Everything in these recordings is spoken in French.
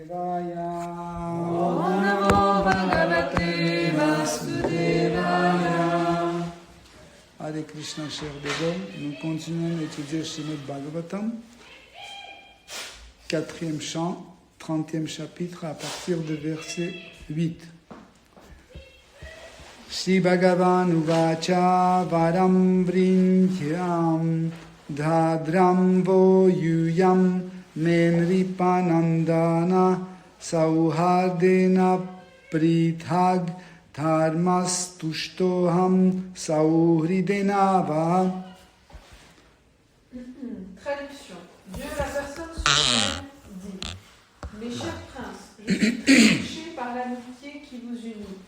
Vasudevaya. Om Namo Bhagavate Vasudevaya. Hare Krishna, cher Bédon, nous continuons d'étudier Srimad Bhagavatam, 4e chant, 30e chapitre, à partir du verset 8. Shri Bhagavan Uvacha Varam Vrinhyam Dhadram Vo Yuyam Menripanandana Sauhardena Prithag Dharmas Tushtoham Sauhridenava. Traduction. Dieu, la personne suprême, dit: Mes chers princes, je suis très touché par l'amitié qui vous unit.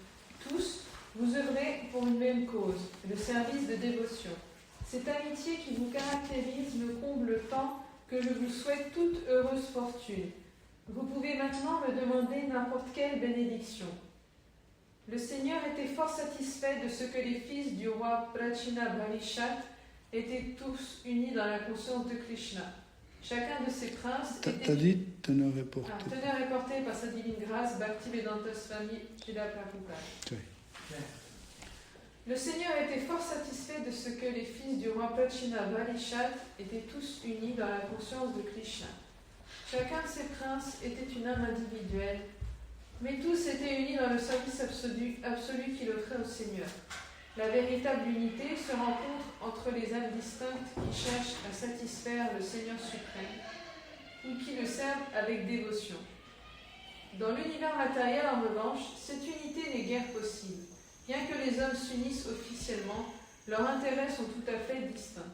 Tous, vous œuvrez pour une même cause, le service de dévotion. Cette amitié qui vous caractérise me comble tant que je vous souhaite toute heureuse fortune. Vous pouvez maintenant me demander n'importe quelle bénédiction. Le Seigneur était fort satisfait de ce que les fils du roi Prachina Bharishat étaient tous unis dans la conscience de Krishna. Chacun de ces princes T'as dit teneur et porté. teneur et porté par sa divine grâce, Bhaktivedanta Swami Srila Prabhupada. Oui. Le Seigneur était fort satisfait de ce que les fils du roi Prachina Bharishat étaient tous unis dans la conscience de Krishna. Chacun de ces princes était une âme individuelle, mais tous étaient unis dans le service absolu qu'il offrait au Seigneur. La véritable unité se rencontre entre les âmes distinctes qui cherchent à satisfaire le Seigneur suprême ou qui le servent avec dévotion. Dans l'univers matériel, en revanche, cette unité n'est guère possible. Bien que les hommes s'unissent officiellement, leurs intérêts sont tout à fait distincts.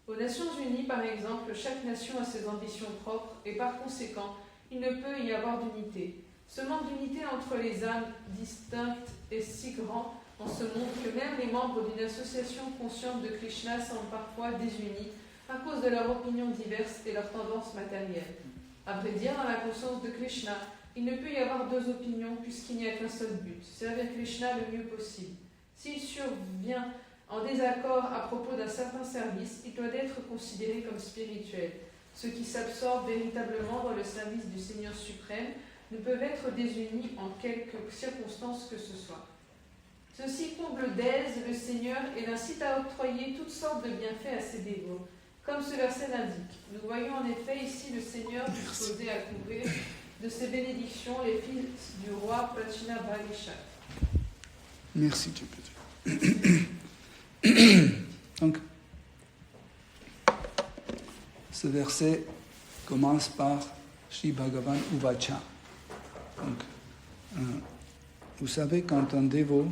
Aux Nations Unies, par exemple, chaque nation a ses ambitions propres et par conséquent, il ne peut y avoir d'unité. Ce manque d'unité entre les âmes distinctes est si grand en ce monde que même les membres d'une association consciente de Krishna semblent parfois désunis à cause de leurs opinions diverses et leurs tendances matérielles. À vrai dire, dans la conscience de Krishna, il ne peut y avoir deux opinions puisqu'il n'y a qu'un seul but, servir Krishna le mieux possible. S'il survient en désaccord à propos d'un certain service, il doit être considéré comme spirituel. Ceux qui s'absorbent véritablement dans le service du Seigneur suprême ne peuvent être désunis en quelque circonstance que ce soit. Ceci comble d'aise le Seigneur et l'incite à octroyer toutes sortes de bienfaits à ses dévots. Comme ce verset l'indique, nous voyons en effet ici le Seigneur disposé à couvrir de ses bénédictions les fils du roi Prachina Bharishat. Merci, tu peux. Donc, ce verset commence par Shri Bhagavan Uvacha. Donc, vous savez, quand un dévot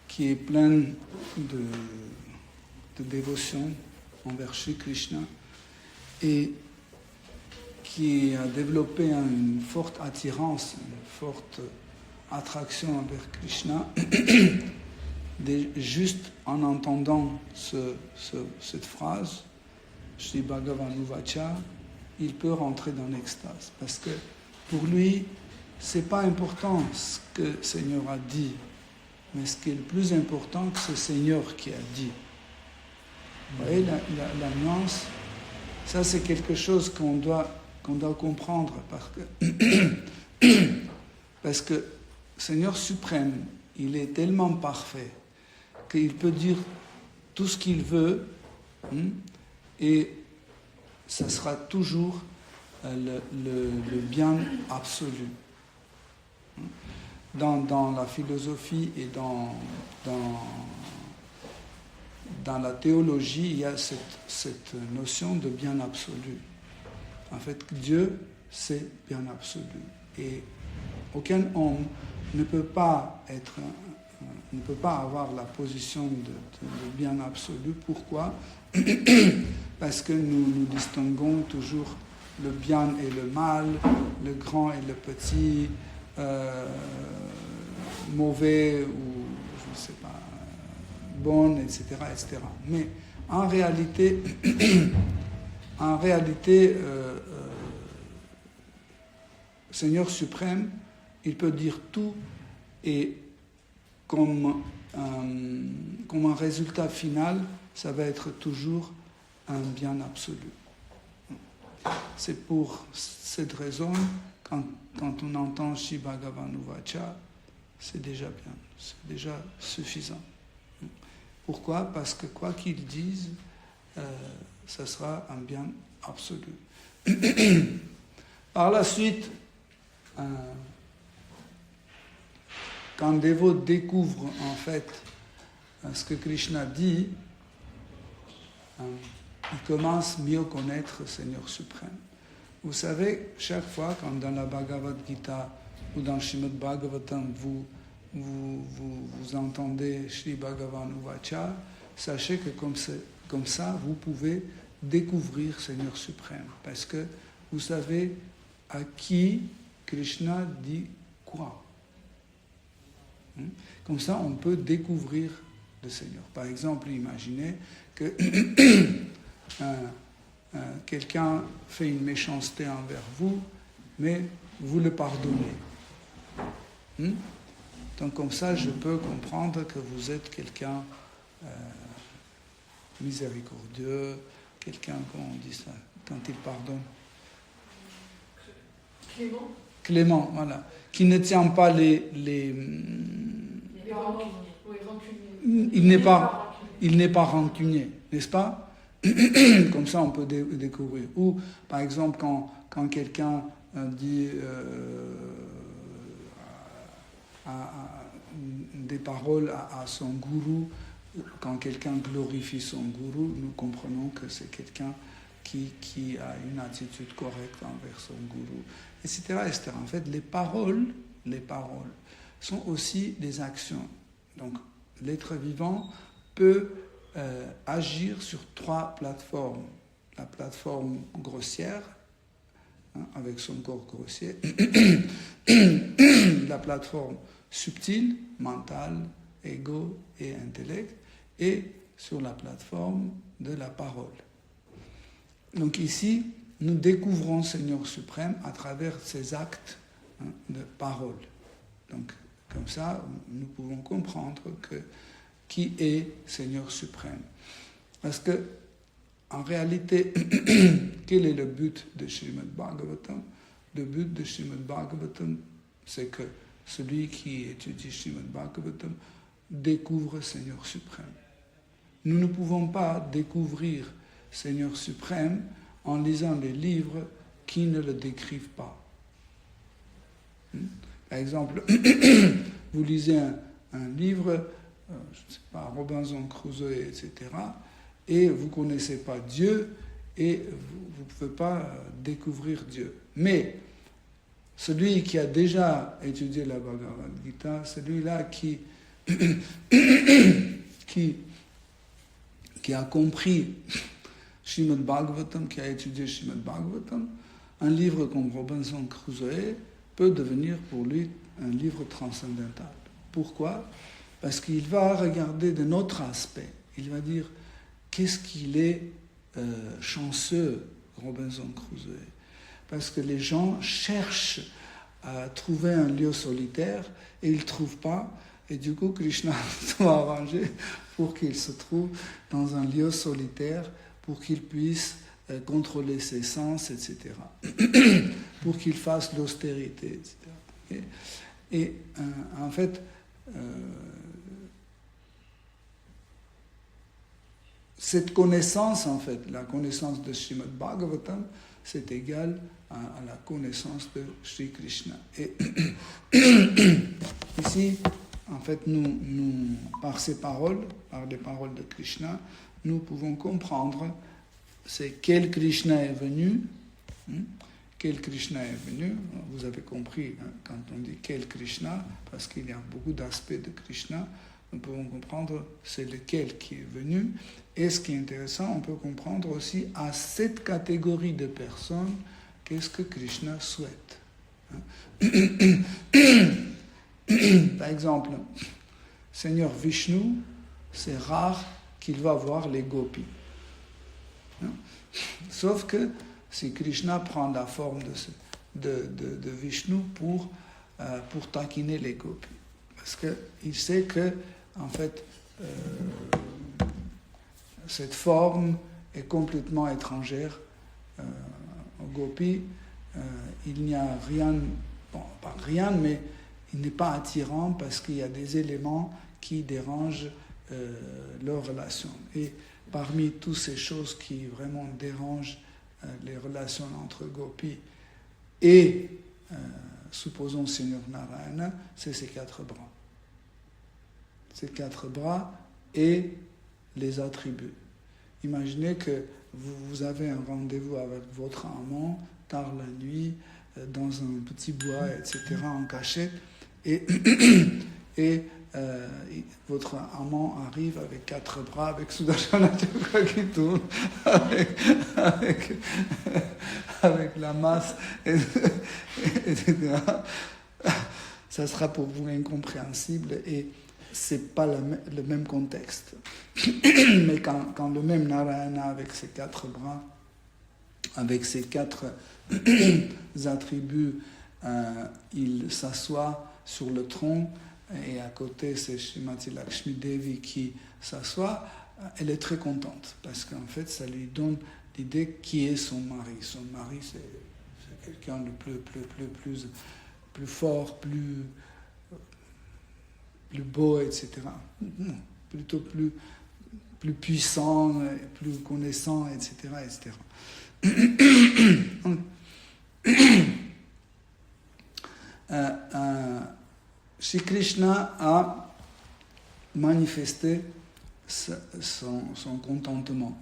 qui est plein de dévotion envers Shri Krishna et qui a développé une forte attirance, une forte attraction envers Krishna, juste en entendant cette phrase, Shri Bhagavan Uvacha, il peut rentrer dans l'extase. Parce que pour lui, ce n'est pas important ce que le Seigneur a dit, mais ce qui est le plus important, c'est le Seigneur qui a dit. Vous voyez la nuance? Ça, c'est quelque chose qu'on doit comprendre parce que le Seigneur suprême, il est tellement parfait qu'il peut dire tout ce qu'il veut et ça sera toujours le bien absolu. Dans la philosophie et dans la théologie, il y a cette notion de bien absolu. En fait, Dieu, c'est bien absolu. Et aucun homme ne peut pas avoir la position de bien absolu. Pourquoi? Parce que nous distinguons toujours le bien et le mal, le grand et le petit, mauvais ou, je ne sais pas, bon, etc., etc. Mais en réalité, Seigneur suprême, il peut dire tout et comme un résultat final, ça va être toujours un bien absolu. C'est pour cette raison quand on entend Shri Bhagavan Uvacha, c'est déjà bien, c'est déjà suffisant. Pourquoi? Parce que quoi qu'ils disent, ça sera un bien absolu. Par la suite, quand un dévot découvre en fait ce que Krishna dit, il commence mieux à connaître le Seigneur suprême. Vous savez, chaque fois quand dans la Bhagavad Gita ou dans Srimad Bhagavatam vous entendez Shri Bhagavan Uvacha, sachez que comme ça vous pouvez découvrir Seigneur suprême, parce que vous savez à qui Krishna dit quoi. Comme ça on peut découvrir le Seigneur. Par exemple, imaginez que quelqu'un fait une méchanceté envers vous, mais vous le pardonnez. Donc comme ça, je peux comprendre que vous êtes quelqu'un miséricordieux, quelqu'un, comment on dit ça, quand il pardonne. Clément, voilà. Qui ne tient pas il n'est pas rancunier, n'est-ce pas? Comme ça, on peut découvrir. Ou, par exemple, quand quelqu'un dit des paroles à son gourou, quand quelqu'un glorifie son gourou, nous comprenons que c'est quelqu'un qui a une attitude correcte envers son gourou, etc., etc. En fait, les paroles sont aussi des actions. Donc, l'être vivant peut agir sur 3 plateformes. La plateforme grossière, avec son corps grossier, la plateforme subtile, mentale, ego et intellect, et sur la plateforme de la parole. Donc ici, nous découvrons Seigneur suprême à travers ces actes de parole. Donc, comme ça, nous pouvons comprendre qui est Seigneur suprême. Parce que, en réalité, quel est le but de Srimad Bhagavatam? Le but de Srimad Bhagavatam, c'est que celui qui étudie Srimad Bhagavatam découvre Seigneur suprême. Nous ne pouvons pas découvrir Seigneur suprême en lisant des livres qui ne le décrivent pas. Par exemple, vous lisez un livre, je ne sais pas, Robinson Crusoe, etc., et vous ne connaissez pas Dieu, et vous ne pouvez pas découvrir Dieu. Mais celui qui a déjà étudié la Bhagavad Gita, celui-là qui a compris Srimad Bhagavatam, qui a étudié Srimad Bhagavatam, un livre comme Robinson Crusoe peut devenir pour lui un livre transcendantal. Pourquoi? Parce qu'il va regarder de notre aspect. Il va dire, qu'est-ce qu'il est chanceux, Robinson Crusoe. Parce que les gens cherchent à trouver un lieu solitaire et ils ne trouvent pas. Et du coup, Krishna doit arranger pour qu'il se trouve dans un lieu solitaire, pour qu'il puisse contrôler ses sens, etc. Pour qu'il fasse l'austérité, etc. Et en fait, cette connaissance, en fait, la connaissance de Srimad Bhagavatam, c'est égal à la connaissance de Sri Krishna. Et ici, en fait, nous, par ces paroles, par les paroles de Krishna, nous pouvons comprendre c'est quel Krishna est venu. Quel Krishna est venu, vous avez compris, quand on dit quel Krishna, parce qu'il y a beaucoup d'aspects de Krishna, nous pouvons comprendre c'est lequel qui est venu. Et ce qui est intéressant, on peut comprendre aussi à cette catégorie de personnes, qu'est-ce que Krishna souhaite. Par exemple, Seigneur Vishnu, c'est rare qu'il va voir les gopis. Sauf que si Krishna prend la forme de Vishnu pour taquiner les gopis. Parce qu'il sait que, en fait, cette forme est complètement étrangère aux gopis. il n'y a rien, bon, pas rien, mais il n'est pas attirant parce qu'il y a des éléments qui dérangent leur relation. Et parmi toutes ces choses qui vraiment dérangent les relations entre gopis et, supposons, Seigneur Narayana, c'est ces 4 bras. Ces 4 bras et les attributs. Imaginez que vous avez un rendez-vous avec votre amant tard la nuit, dans un petit bois, etc., en cachette, et votre amant arrive avec 4 bras, avec Sudarshana Chakra qui tourne, avec la masse, etc. Ça sera pour vous incompréhensible et c'est pas le même contexte. Mais quand le même Narayana avec ses 4 bras, avec ses 4 attributs, il s'assoit sur le tronc et à côté c'est Srimati Lakshmi Devi qui s'assoit, elle est très contente parce qu'en fait ça lui donne l'idée qui est son mari. Son mari c'est quelqu'un de plus fort, plus beau, etc. Plutôt plus puissant, plus connaissant, etc. etc. Shri Krishna a manifesté son contentement,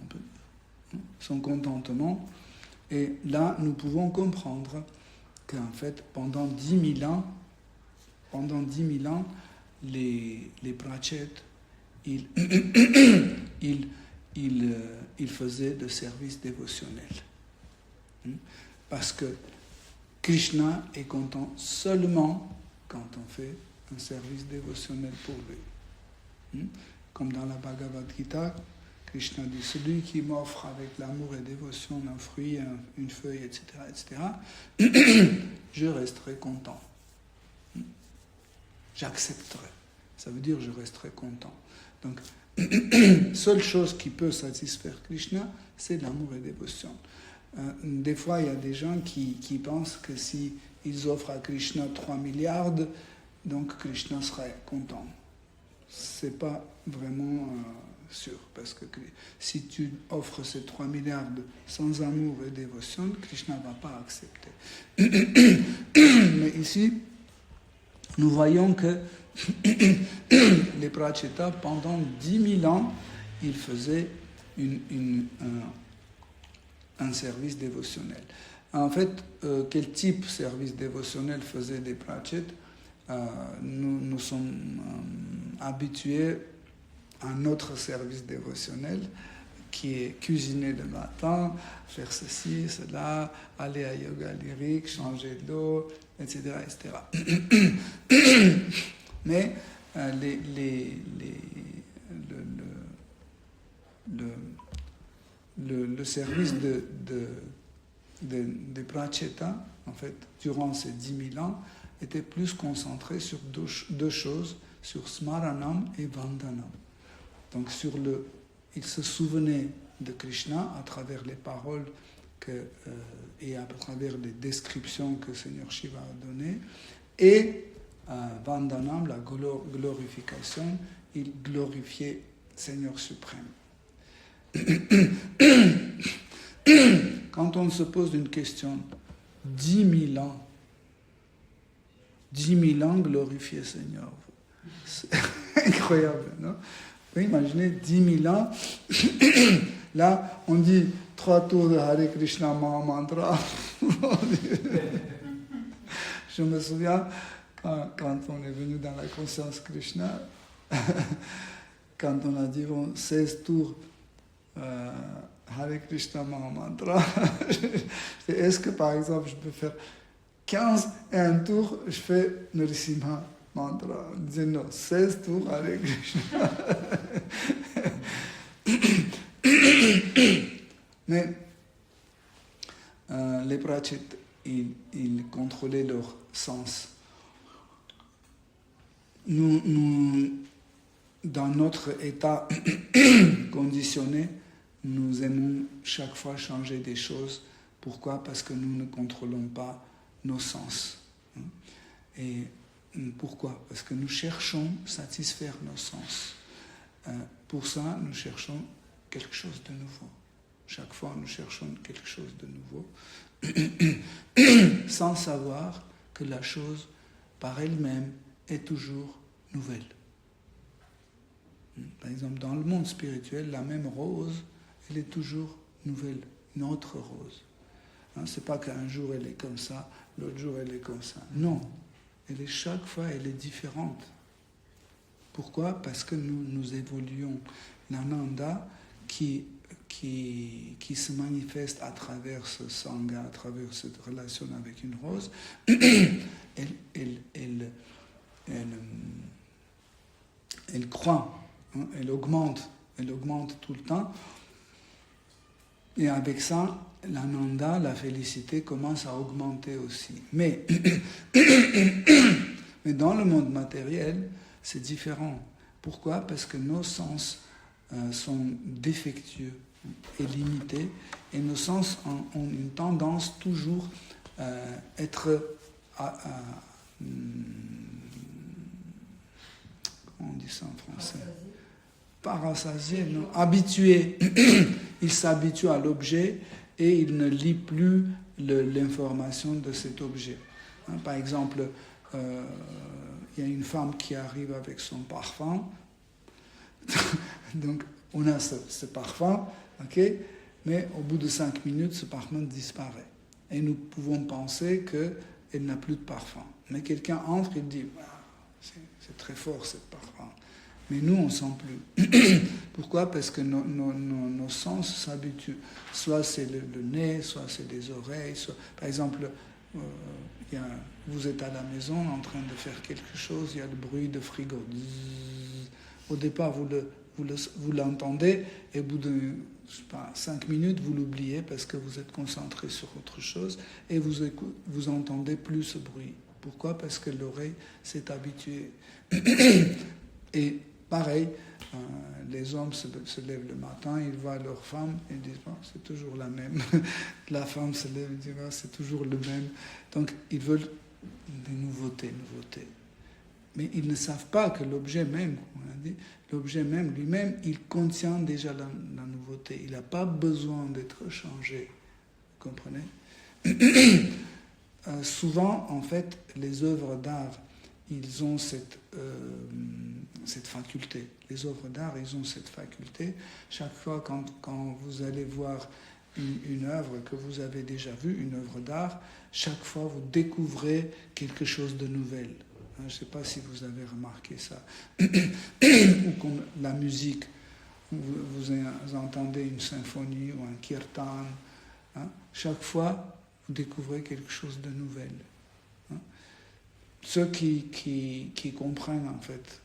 son contentement, et là nous pouvons comprendre qu'en fait pendant 10 000 ans, les Prachets, ils faisaient de service dévotionnel. Parce que Krishna est content seulement quand on fait un service dévotionnel pour lui. Comme dans la Bhagavad Gita, Krishna dit, celui qui m'offre avec l'amour et dévotion un fruit, une feuille, etc., je resterai content. J'accepterai. Ça veut dire je resterai content. Donc, seule chose qui peut satisfaire Krishna, c'est l'amour et dévotion. Des fois, il y a des gens qui pensent que si ils offrent à Krishna 3 milliards, donc Krishna serait content. C'est pas vraiment sûr, parce que si tu offres ces 3 milliards sans amour et dévotion, Krishna ne va pas accepter. Mais ici, nous voyons que les Prachetas, pendant 10 000 ans, ils faisaient un service dévotionnel. En fait, quel type de service dévotionnel faisaient les Prachets? Nous sommes habitués à un autre service dévotionnel qui est cuisiner le matin, faire ceci, cela, aller à yoga lyrique, changer d'eau, etc. etc. Mais le service des Prachetas, en fait, durant ces 10 000 ans, était plus concentré sur deux choses, sur Smaranam et Vandanam. Donc il se souvenait de Krishna à travers les paroles et à travers les descriptions que Seigneur Shiva a données, et Vandanam, la glorification, il glorifiait Seigneur suprême. Quand on se pose une question, 10 000 ans, 10 000 ans glorifier Seigneur, c'est incroyable, non? Vous imaginez 10 000 ans, là on dit 3 tours de Hare Krishna Mahamantra. Je me souviens quand on est venu dans la conscience Krishna, quand on a dit 16 tours Hare Krishna Mahamantra, est-ce que par exemple je peux faire 15 et un tour, je fais Narasimha Mantra. On disait non, 16 tours Hare Krishna. Mais les Prachets, ils contrôlaient leur sens. Nous, dans notre état conditionné, nous aimons chaque fois changer des choses Pourquoi? Parce que nous ne contrôlons pas nos sens. Et pourquoi? Parce que nous cherchons à satisfaire nos sens. Pour ça, nous cherchons quelque chose de nouveau. Chaque fois, nous cherchons quelque chose de nouveau, sans savoir que la chose, par elle-même, est toujours nouvelle. Par exemple, dans le monde spirituel, la même rose, elle est toujours nouvelle, une autre rose. C'est pas qu'un jour elle est comme ça, l'autre jour elle est comme ça. Non, chaque fois elle est différente. Pourquoi? Parce que nous évoluons. L'ananda qui se manifeste à travers ce sangha, à travers cette relation avec une rose, elle croît, elle augmente tout le temps. Et avec ça, l'ananda, la félicité, commence à augmenter aussi. Mais dans le monde matériel, c'est différent. Pourquoi? Parce que nos sens sont défectueux et limités, et nos sens ont une tendance toujours à être comment on dit ça en français? Parasasié, non, habitué. Il s'habitue à l'objet et il ne lit plus l'information de cet objet. Par exemple, il y a une femme qui arrive avec son parfum. Donc, on a ce parfum, okay, mais au bout de 5 minutes, ce parfum disparaît. Et nous pouvons penser qu'elle n'a plus de parfum. Mais quelqu'un entre et dit c'est très fort, ce parfum. Mais nous, on ne sent plus. Pourquoi? Parce que nos sens s'habituent. Soit c'est le nez, soit c'est les oreilles. Par exemple, vous êtes à la maison en train de faire quelque chose, il y a le bruit de frigo. Au départ, vous l'entendez, et au bout de 5 minutes, vous l'oubliez parce que vous êtes concentré sur autre chose, et vous entendez plus ce bruit. Pourquoi? Parce que l'oreille s'est habituée. Et pareil, les hommes se lèvent le matin, ils voient leur femme, et ils disent c'est toujours la même. La femme se lève et dit c'est toujours le même. Donc ils veulent des nouveautés. Mais ils ne savent pas que l'objet même, on a dit, l'objet même lui-même, il contient déjà la nouveauté. Il n'a pas besoin d'être changé. Vous comprenez? Souvent, en fait, les œuvres d'art, ils ont cette faculté. Les œuvres d'art, ils ont cette faculté. Chaque fois, quand vous allez voir une œuvre que vous avez déjà vue, une œuvre d'art, chaque fois, vous découvrez quelque chose de nouvel. Je ne sais pas si vous avez remarqué ça. Ou comme la musique, vous entendez une symphonie ou un kirtan. Chaque fois, vous découvrez quelque chose de nouvel. Ceux qui comprennent, en fait,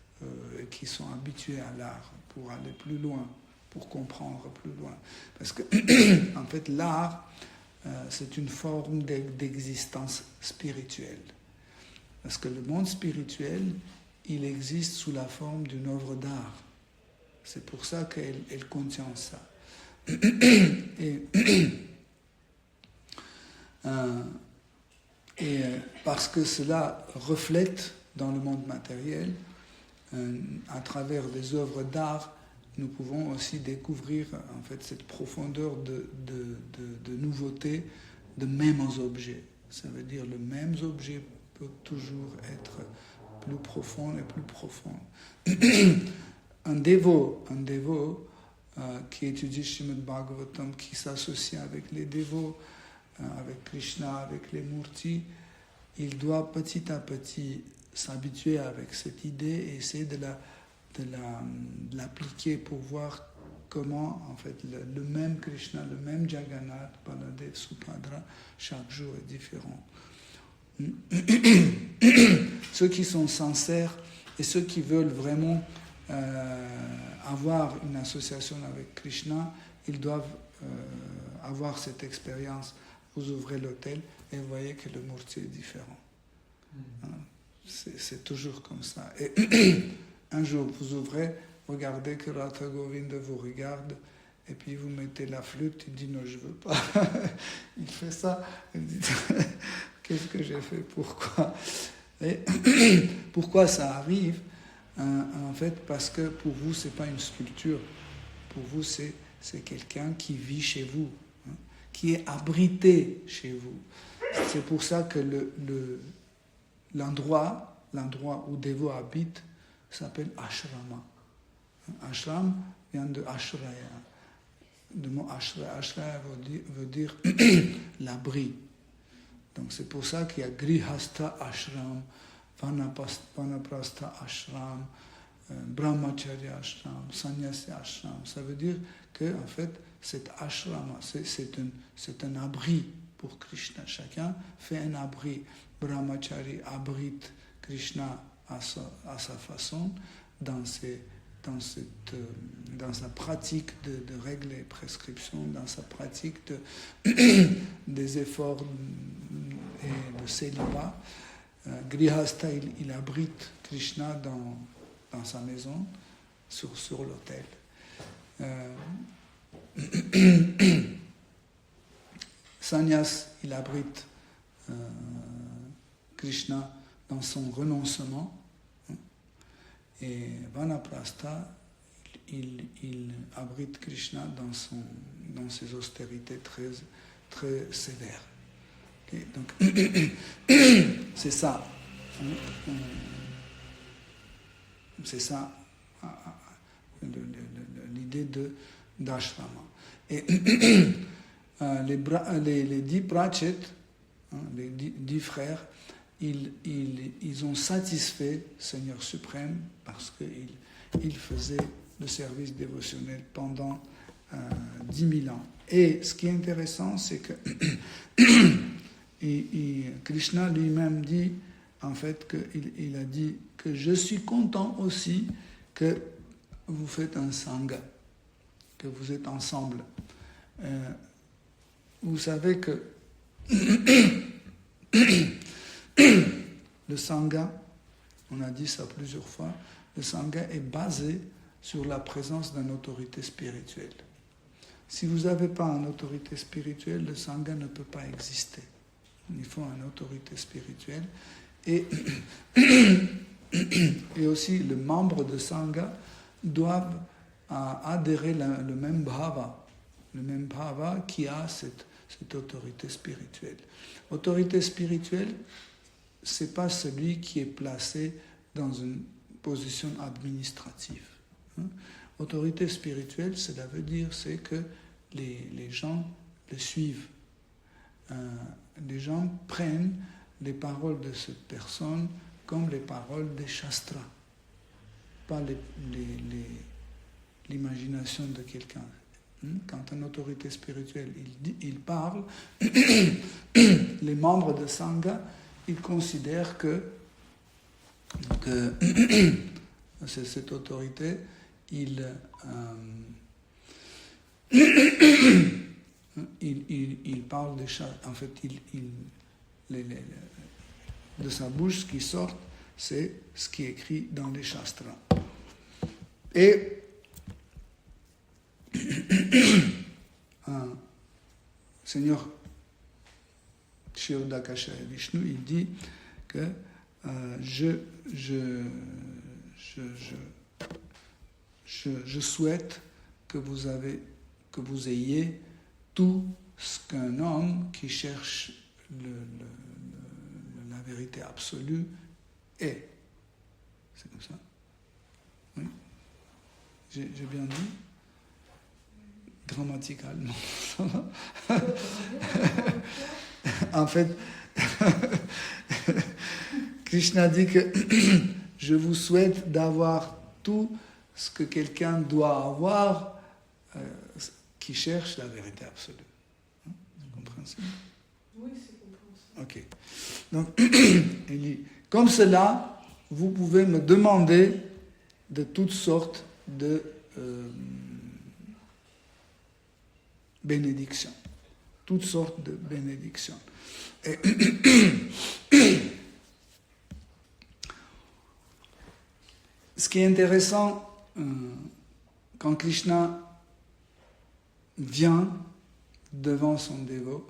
et qui sont habitués à l'art pour aller plus loin, pour comprendre plus loin. Parce que, en fait, l'art, c'est une forme d'existence spirituelle. Parce que le monde spirituel, il existe sous la forme d'une œuvre d'art. C'est pour ça qu'elle contient ça. Et parce que cela reflète dans le monde matériel, à travers des œuvres d'art, nous pouvons aussi découvrir en fait cette profondeur de nouveauté de mêmes objets. Ça veut dire le même objet peut toujours être plus profond et plus profond. Un dévot qui étudie Srimad Bhagavatam, qui s'associe avec les dévots, avec Krishna, avec les murtis, il doit petit à petit s'habituer avec cette idée et essayer de l'appliquer pour voir comment en fait le même Krishna, le même Jagannath, Baladev, Subhadra, chaque jour est différent. Ceux qui sont sincères et ceux qui veulent vraiment avoir une association avec Krishna, ils doivent avoir cette expérience. Vous ouvrez l'hôtel et vous voyez que le murti est différent. C'est toujours comme ça. Et un jour, vous ouvrez, regardez que Radha Govinda vous regarde et puis vous mettez la flûte, il dit non, je veux pas. Il fait ça, il dit qu'est-ce que j'ai fait, pourquoi? Et pourquoi ça arrive? En fait, parce que pour vous, c'est pas une sculpture. Pour vous, c'est quelqu'un qui vit chez vous, hein, qui est abrité chez vous. C'est pour ça que l'endroit où Devo habite s'appelle Ashrama. Ashram vient de Ashraya. Le mot Ashraya, Ashraya veut dire l'abri. Donc c'est pour ça qu'il y a Grihastha Ashram, Vanaprastha Ashram, Brahmacharya Ashram, Sannyasi Ashram. Ça veut dire que en fait, cet ashrama, c'est un abri pour Krishna. Chacun fait un abri. Brahmachari abrite Krishna à sa façon dans sa pratique de règles et prescriptions, dans sa pratique des efforts et de célibat. Grihastha, il abrite Krishna dans sa maison, sur l'autel. Sannyas, il abrite Krishna dans son renoncement. Et Vanaprastha, il abrite Krishna dans ses austérités très, très sévères. Okay? Donc, c'est ça. C'est ça l'idée d'ashrama. Et les 10 Pratchett, les 10 frères, ils ont satisfait Seigneur suprême parce qu'ils faisaient le service dévotionnel pendant 10 000 ans. Et ce qui est intéressant, c'est que Krishna lui-même dit, en fait, qu'il a dit que je suis content aussi que vous faites un sangha, que vous êtes ensemble. Vous savez que le sangha, on a dit ça plusieurs fois, le sangha est basé sur la présence d'une autorité spirituelle. Si vous n'avez pas une autorité spirituelle, le sangha ne peut pas exister. Il faut une autorité spirituelle. Et aussi, les membres de sangha doivent adhérer le même bhava qui a cette autorité spirituelle. Autorité spirituelle, ce n'est pas celui qui est placé dans une position administrative. Autorité spirituelle, cela veut dire c'est que les gens le suivent. Les gens prennent les paroles de cette personne comme les paroles des shastras, pas l'imagination de quelqu'un. Quand une autorité spirituelle il parle, les membres de Sangha, ils considèrent que cette autorité, il parle de en fait, de sa bouche, ce qui sort, c'est ce qui est écrit dans les shastras. Et Seigneur Kshirodakasha Vishnu, il dit que je souhaite que vous ayez tout ce qu'un homme qui cherche la vérité absolue est. C'est comme ça. Oui. J'ai bien dit? Grammaticalement. En fait, Krishna dit que je vous souhaite d'avoir tout ce que quelqu'un doit avoir qui cherche la vérité absolue. C'est compréhensible? Oui, c'est compréhensible. Ok. Donc, il dit, comme cela, vous pouvez me demander de toutes sortes de bénédictions. Toutes sortes de bénédictions. Et ce qui est intéressant, quand Krishna vient devant son dévot.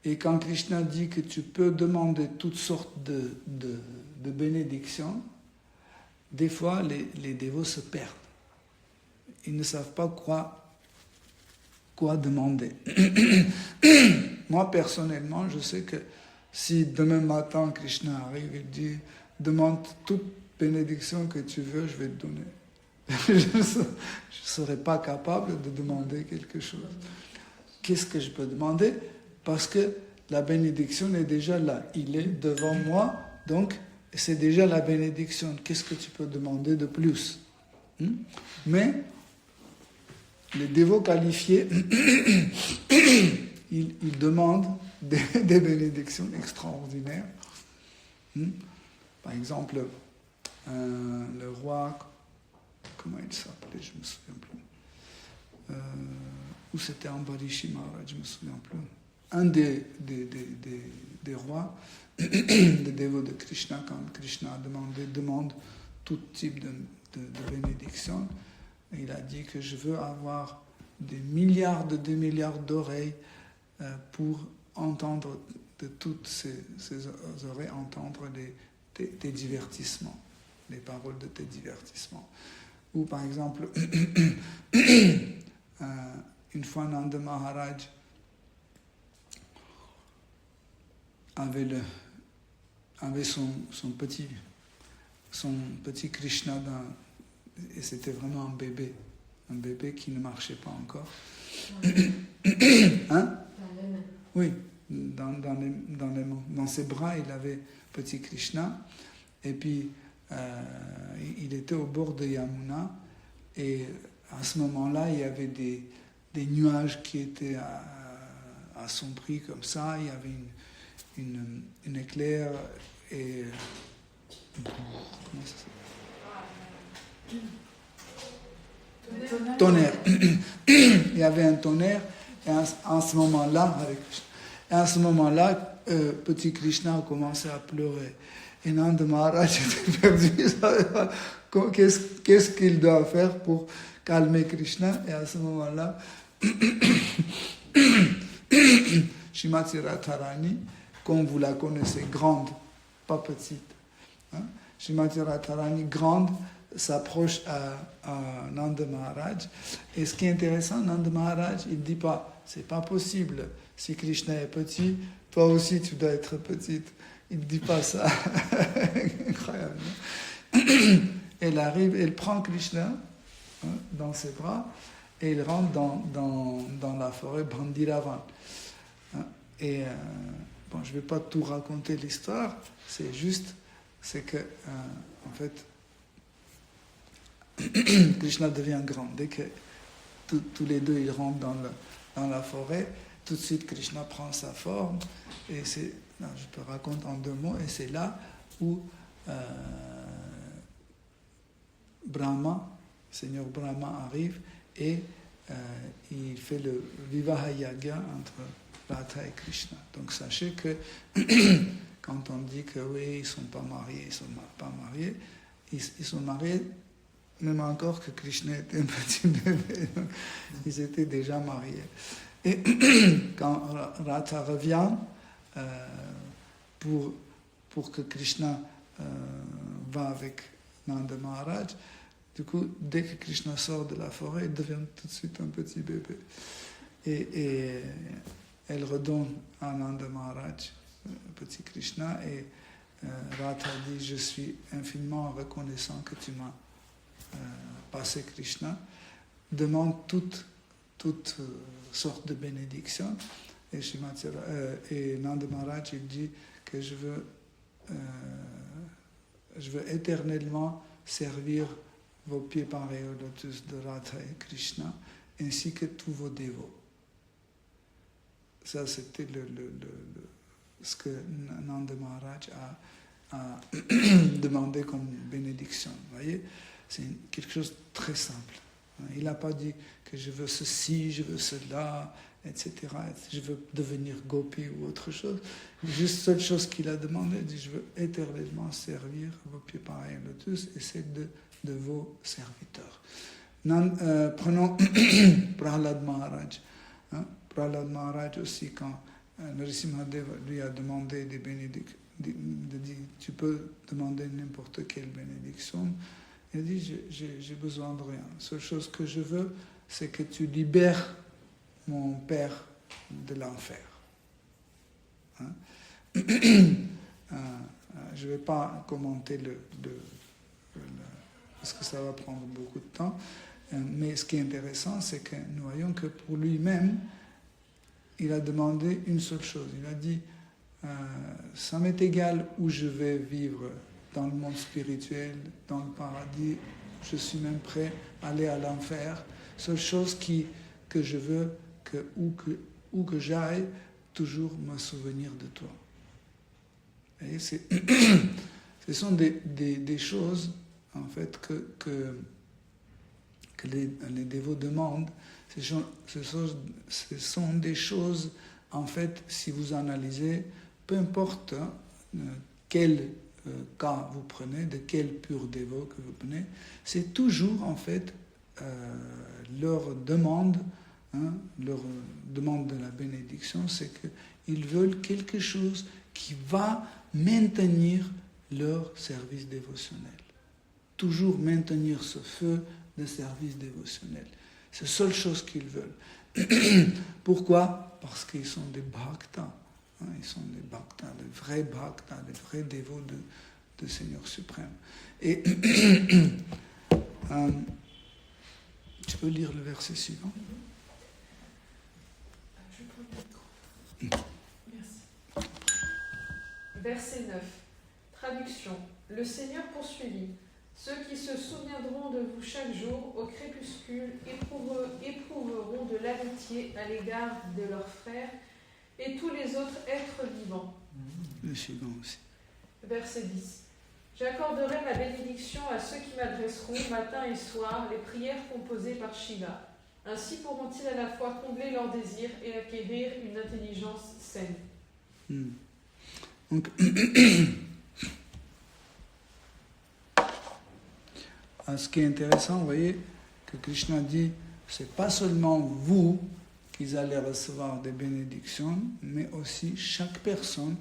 Et quand Krishna dit que tu peux demander toutes sortes de bénédictions, des fois les dévots se perdent. Ils ne savent pas quoi demander. Moi, personnellement, je sais que si demain matin Krishna arrive et dit « Demande toute bénédiction que tu veux, je vais te donner ». Je ne serai pas capable de demander quelque chose. Qu'est-ce que je peux demander? Parce que la bénédiction est déjà là. Il est devant moi, donc c'est déjà la bénédiction. Qu'est-ce que tu peux demander de plus? Mais les dévots qualifiés, ils demandent des bénédictions extraordinaires. Par exemple, le roi, comment il s'appelait, je ne me souviens plus. Ou c'était Ambarishi Maharaj, je ne me souviens plus. Un des rois, des dévots de Krishna, quand Krishna demande tout type de bénédiction, il a dit que je veux avoir des milliards d'oreilles pour entendre de toutes ces oreilles, entendre tes divertissements, les paroles de tes divertissements. Ou par exemple, une fois Nanda Maharaj avait son petit Krishna et c'était vraiment un bébé qui ne marchait pas encore. Hein? Oui, dans ses bras, il avait petit Krishna, et puis il était au bord de Yamuna, et à ce moment-là, il y avait des nuages qui étaient assombris comme ça, il y avait une éclair et... Comment ça s'appelle? Tonnerre. Il y avait un tonnerre, et en ce moment-là, petit Krishna a commencé à pleurer. Et Nanda Maharaj était perdu, il ne savait pas qu'est-ce qu'il doit faire pour calmer Krishna. Et à ce moment-là, Shrimati Radharani, comme vous la connaissez, grande, pas petite, Shrimati Radharani, grande, s'approche à Nanda Maharaj. Et ce qui est intéressant, Nanda Maharaj, il ne dit pas, c'est pas possible, si Krishna est petit, toi aussi tu dois être petite. Il ne dit pas ça. Incroyable. Elle arrive, elle prend Krishna dans ses bras et il rentre dans la forêt Bandiravan. Et bon, je ne vais pas tout raconter l'histoire, c'est que en fait, Krishna devient grand. Dès que tous les deux ils rentrent dans la forêt, tout de suite Krishna prend sa forme, et je te raconte en 2 mots, et c'est là où Brahma, Seigneur Brahma arrive, et il fait le Vivaha Yagya entre Radha et Krishna. Donc sachez que quand on dit que oui, ils ne sont pas mariés, ils sont mariés même encore que Krishna était un petit bébé. Donc, ils étaient déjà mariés. Et quand Radha revient pour que Krishna va avec Nanda Maharaj, du coup, dès que Krishna sort de la forêt, il devient tout de suite un petit bébé. Et elle redonne à Nanda Maharaj, petit Krishna, et Radha dit, je suis infiniment reconnaissant que tu m'as passé Krishna, demande toutes sortes de bénédictions, et Nanda Maharaj il dit que je veux éternellement servir vos pieds pareils au lotus de Radha et Krishna, ainsi que tous vos dévots. Ça, c'était ce que Nanda Maharaj a demandé comme bénédiction. Vous voyez, c'est quelque chose de très simple. Il n'a pas dit que je veux ceci, je veux cela, etc. Je veux devenir gopi ou autre chose. Juste seule chose qu'il a demandé, il dit, je veux éternellement servir vos pieds pareils au lotus, et c'est de vos serviteurs. Prenons Prahlad Maharaj. Hein? Prahlad Maharaj aussi, quand Narasimhadev lui a demandé des bénédictions, dit tu peux demander n'importe quelle bénédiction. Il a dit j'ai besoin de rien. La seule chose que je veux, c'est que tu libères mon père de l'enfer. Hein? Je ne vais pas commenter parce que ça va prendre beaucoup de temps. Mais ce qui est intéressant, c'est que nous voyons que pour lui-même, il a demandé une seule chose. Il a dit ça m'est égal où je vais vivre dans le monde spirituel, dans le paradis, je suis même prêt à aller à l'enfer. Seule chose que je veux, où que j'aille, toujours me souvenir de toi. Et ce sont des choses, en fait, que les dévots demandent. Ce sont des choses, en fait, si vous analysez, peu importe quel cas vous prenez, de quel pur dévot que vous prenez, c'est toujours, en fait, leur demande de la bénédiction, c'est qu'ils veulent quelque chose qui va maintenir leur service dévotionnel. Toujours maintenir ce feu de service dévotionnel. C'est la seule chose qu'ils veulent. Pourquoi ? Parce qu'ils sont des bhaktas. Ils sont des bhaktas, des vrais dévots de Seigneur suprême. Et tu peux lire le verset suivant ? Je prends le micro. Merci. Verset 9. Traduction. Le Seigneur poursuivit. Ceux qui se souviendront de vous chaque jour au crépuscule éprouveront de l'amitié à l'égard de leurs frères et tous les autres êtres vivants. Le suivant aussi. Verset 10. J'accorderai ma bénédiction à ceux qui m'adresseront matin et soir les prières composées par Shiva. Ainsi pourront-ils à la fois combler leurs désirs et acquérir une intelligence saine. Donc, ce qui est intéressant, vous voyez, que Krishna dit, c'est pas seulement vous qui allez recevoir des bénédictions, mais aussi chaque personne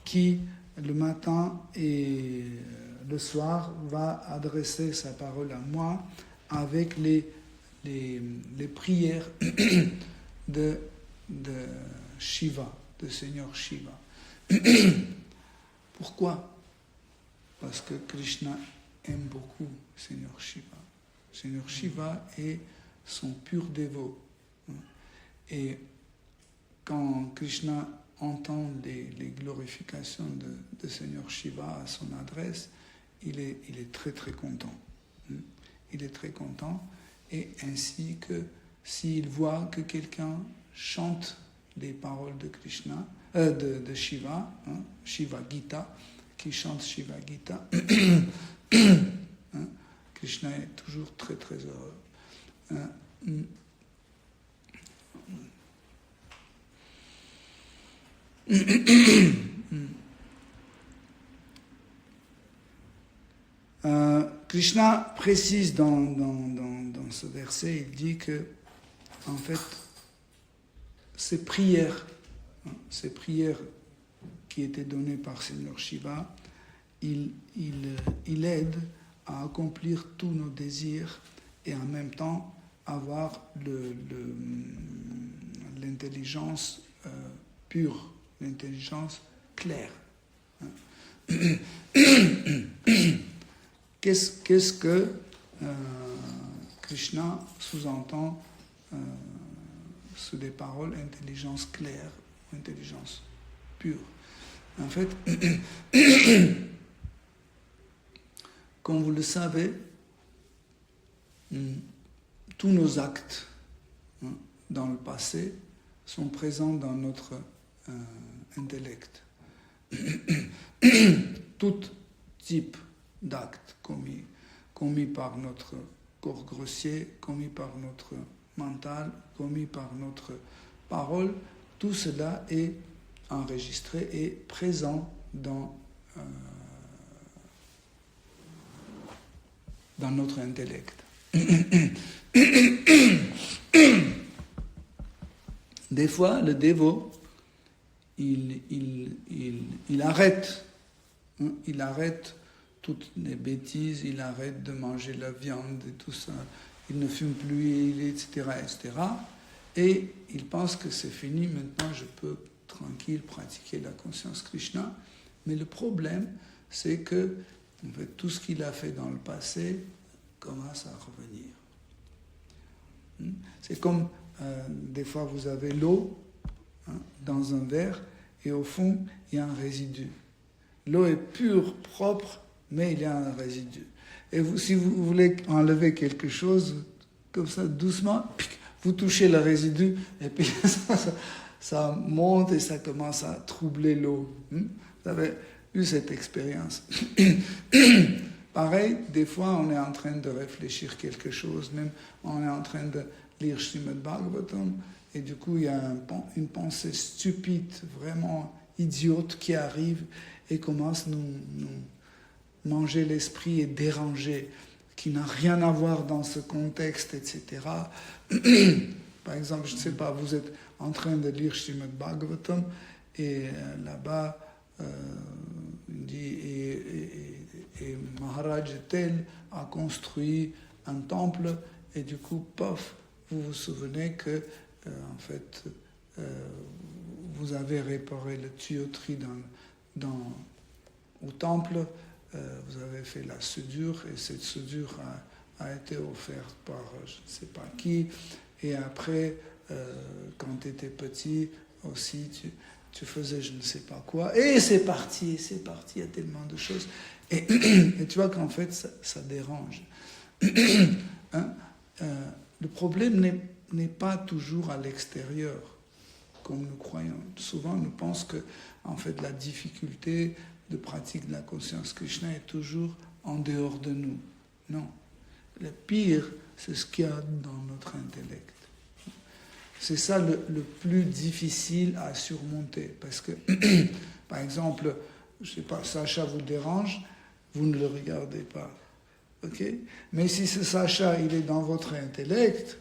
qui, le matin et le soir, va adresser sa parole à moi avec les prières de Shiva, de Seigneur Shiva. Pourquoi ? Parce que Krishna aime beaucoup Seigneur Shiva. Seigneur Shiva est son pur dévot. Et quand Krishna entend les glorifications de Seigneur Shiva à son adresse, il est très très content. Il est très content. Et ainsi que s'il voit que quelqu'un chante les paroles de Krishna, de Shiva, Shiva Gita, qui chante Shiva Gita, Krishna est toujours très très heureux. Krishna précise dans ce verset, il dit que, en fait, ces prières qui étaient données par Seigneur Shiva, il aide à accomplir tous nos désirs et en même temps avoir l'intelligence pure, l'intelligence claire. Qu'est-ce que Krishna sous-entend sous des paroles intelligence claire, intelligence pure? En fait, comme vous le savez, tous nos actes dans le passé sont présents dans notre intellect. Tout type d'actes commis par notre corps grossier, commis par notre mental, commis par notre parole, tout cela est enregistré et présent dans notre intellect. Des fois, le dévot, il arrête. Hein, il arrête toutes les bêtises, il arrête de manger la viande et tout ça. Il ne fume plus, etc., etc. Et il pense que c'est fini, maintenant je peux tranquille pratiquer la conscience Krishna. Mais le problème, c'est que en fait, tout ce qu'il a fait dans le passé commence à revenir. C'est comme des fois vous avez l'eau dans un verre et au fond il y a un résidu. L'eau est pure, propre, mais il y a un résidu. Et vous, si vous voulez enlever quelque chose, comme ça, doucement, vous touchez le résidu et puis ça monte et ça commence à troubler l'eau. Vous avez eu cette expérience. Pareil, des fois, on est en train de réfléchir quelque chose, même on est en train de lire Srimad Bhagavatam, et du coup, il y a une pensée stupide, vraiment idiote qui arrive et commence à nous manger l'esprit et déranger, qui n'a rien à voir dans ce contexte, etc. Par exemple, je ne sais pas, vous êtes en train de lire Srimad Bhagavatam, et là-bas, il dit, et Maharaj tel a construit un temple, et du coup, pof, vous vous souvenez que, en fait, vous avez réparé la tuyauterie au temple, vous avez fait la soudure, et cette soudure a été offerte par je ne sais pas qui, et après, quand tu étais petit aussi, tu faisais je ne sais pas quoi, et c'est parti, il y a tellement de choses. Et tu vois qu'en fait, ça dérange. Hein? Le problème n'est pas toujours à l'extérieur, comme nous croyons. Souvent, nous pensons que en fait, la difficulté de pratique de la conscience Krishna est toujours en dehors de nous. Non. Le pire, c'est ce qu'il y a dans notre intellect. C'est ça le plus difficile à surmonter. Parce que, par exemple, je ne sais pas, Sacha vous dérange, vous ne le regardez pas. Okay? Mais si ce Sacha, il est dans votre intellect,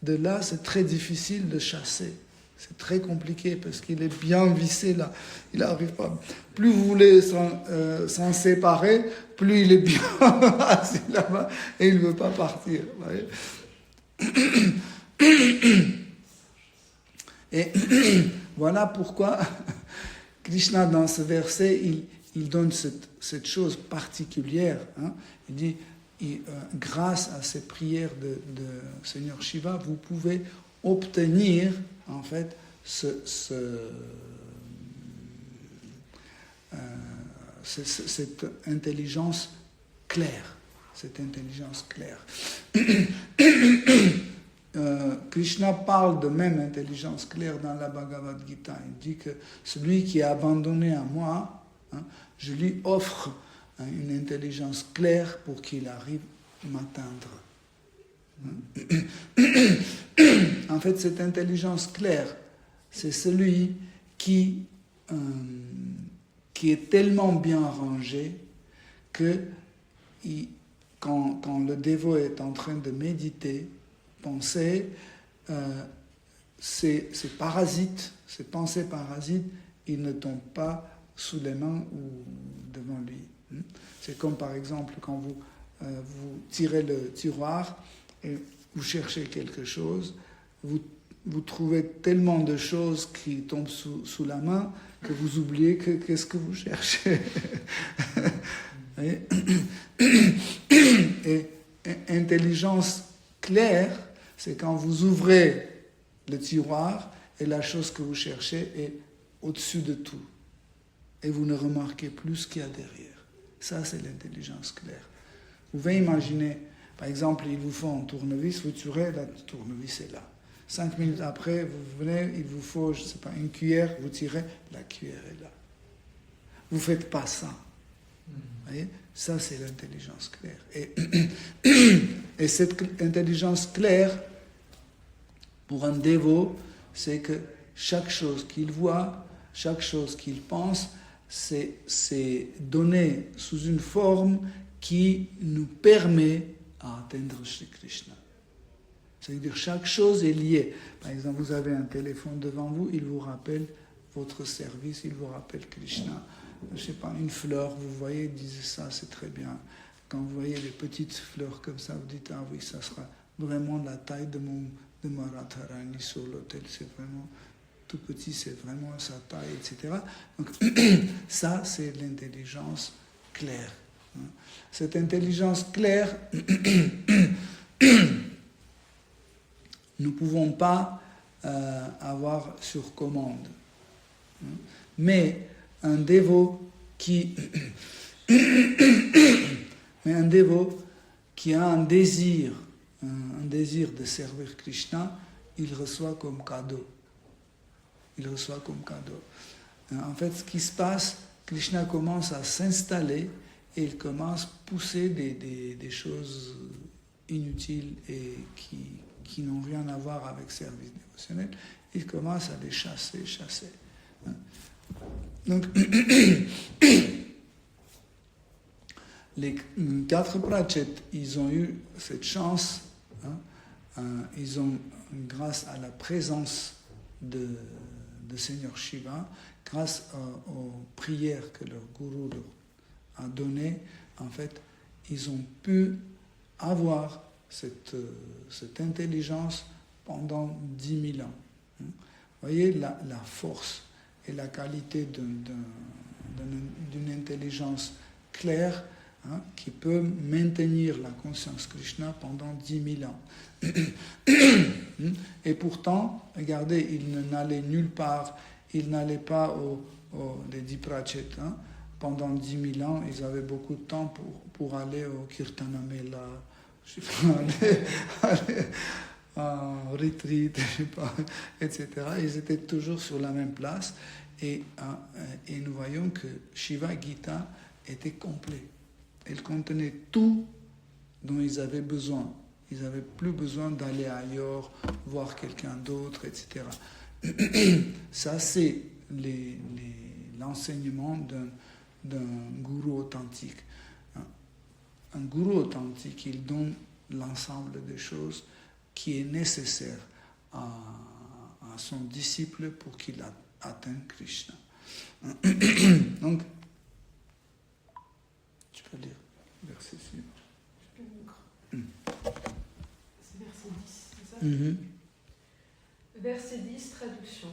de là, c'est très difficile de chasser. C'est très compliqué parce qu'il est bien vissé là. Il n'arrive pas. Plus vous voulez s'en séparer, plus il est bien assis là-bas et il ne veut pas partir. Vous voyez? Et voilà pourquoi Krishna, dans ce verset, il donne cette chose particulière. Hein. Il dit, grâce à ces prières de Seigneur Shiva, vous pouvez obtenir, en fait, cette intelligence claire. Cette intelligence claire. Krishna parle de même intelligence claire dans la Bhagavad Gita. Il dit que celui qui est abandonné à moi, je lui offre une intelligence claire pour qu'il arrive à m'atteindre. En fait, cette intelligence claire, c'est celui qui est tellement bien rangé que quand le dévot est en train de méditer, penser, ces parasites, ces pensées parasites, ils ne tombent pas sous les mains ou devant lui. C'est comme par exemple quand vous tirez le tiroir et vous cherchez quelque chose, vous trouvez tellement de choses qui tombent sous la main que vous oubliez qu'est-ce que vous cherchez. Et intelligence claire, c'est quand vous ouvrez le tiroir et la chose que vous cherchez est au-dessus de tout. Et vous ne remarquez plus ce qu'il y a derrière. Ça, c'est l'intelligence claire. Vous pouvez imaginer, par exemple, il vous faut un tournevis, vous tirez, la tournevis est là. 5 minutes après, vous venez, il vous faut, je ne sais pas, une cuillère, vous tirez, la cuillère est là. Vous ne faites pas ça. Vous voyez? Ça, c'est l'intelligence claire. Et cette intelligence claire, pour un dévot, c'est que chaque chose qu'il voit, chaque chose qu'il pense, c'est donné sous une forme qui nous permet à atteindre Shri Krishna. C'est-à-dire chaque chose est liée. Par exemple, vous avez un téléphone devant vous, il vous rappelle votre service, il vous rappelle Krishna. Je ne sais pas, une fleur, vous voyez, disez ça, c'est très bien. Quand vous voyez les petites fleurs comme ça, vous dites, ah oui, ça sera vraiment la taille de ma Radharani sur l'autel, c'est vraiment tout petit, c'est vraiment sa taille, etc. Donc ça, c'est l'intelligence claire. Cette intelligence claire, nous ne pouvons pas avoir sur commande. Mais un dévot qui a un désir de servir Krishna, il reçoit comme cadeau. En fait, ce qui se passe, Krishna commence à s'installer et il commence à pousser des choses inutiles et qui n'ont rien à voir avec service dévotionnel. Il commence à les chasser. Donc, les 4 Pratchett, ils ont eu cette chance, ils ont, grâce à la présence de Seigneur Shiva, grâce aux prières que leur gourou leur a données, en fait, ils ont pu avoir cette intelligence pendant 10 000 ans. Vous voyez la force et la qualité d'une intelligence claire qui peut maintenir la conscience Krishna pendant 10 000 ans. Et pourtant, regardez, ils n'allaient nulle part, ils n'allaient pas les 10 Pratchett. Pendant 10 000 ans, ils avaient beaucoup de temps pour aller au Kirtanamela, je sais pas, aller en retreat, je sais pas, etc. Ils étaient toujours sur la même place. Et nous voyons que Shiva Gita était complet. Elle contenait tout dont ils avaient besoin. Ils n'avaient plus besoin d'aller ailleurs, voir quelqu'un d'autre, etc. Ça, c'est l'enseignement d'un gourou authentique. Un gourou authentique, il donne l'ensemble des choses qui est nécessaire à son disciple pour qu'il atteigne Krishna. Donc, tu peux lire verset suivant. C'est verset 10, c'est ça? Verset 10, traduction.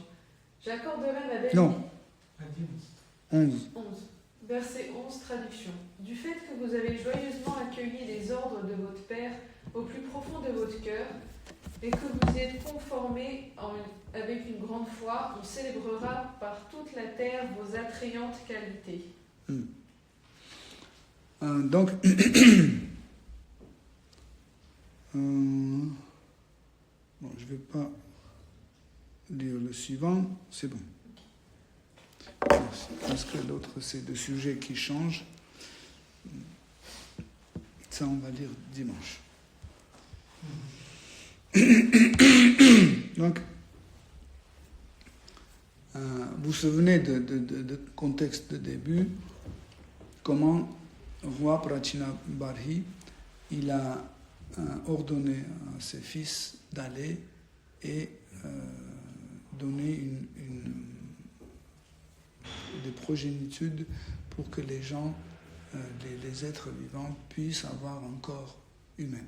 J'accorderai ma belle... Non. 11. Verset 11, traduction. Du fait que vous avez joyeusement accueilli les ordres de votre Père au plus profond de votre cœur, et que vous êtes conformés avec une grande foi, on célébrera par toute la terre vos attrayantes qualités. Donc, bon, je ne vais pas lire le suivant, c'est bon. Parce que l'autre, c'est des sujets qui changent. Ça, on va lire dimanche. Donc, vous vous souvenez de contexte de début, comment roi Prachinabarhi, il a ordonné à ses fils d'aller et donner des progénitudes pour que les gens, les êtres vivants, puissent avoir un corps humain.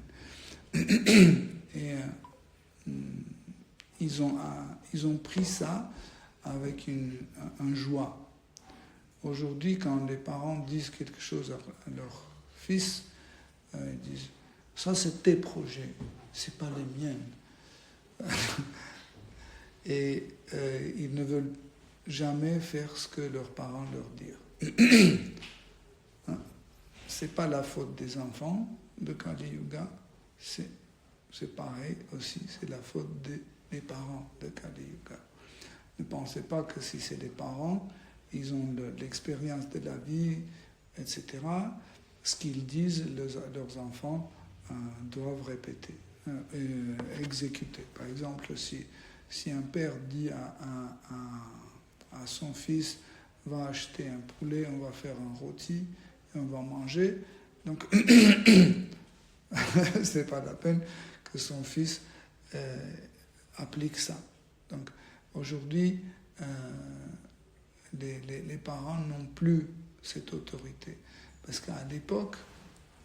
Et ils ont pris ça avec un joie. Aujourd'hui, quand les parents disent quelque chose à leur fils, ils disent « ça c'est tes projets, c'est pas les miennes ». Et ils ne veulent jamais faire ce que leurs parents leur disent. C'est pas la faute des enfants de Kali Yuga, c'est pareil aussi, c'est la faute des parents de Kali Yuga. Ne pensez pas que si c'est les parents, ils ont l'expérience de la vie, etc. Ce qu'ils disent, leurs enfants doivent répéter, exécuter. Par exemple, si un père dit à son fils, va acheter un poulet, on va faire un rôti, et on va manger, donc c'est pas la peine que son fils appliquent ça. Donc aujourd'hui, les parents n'ont plus cette autorité. Parce qu'à l'époque,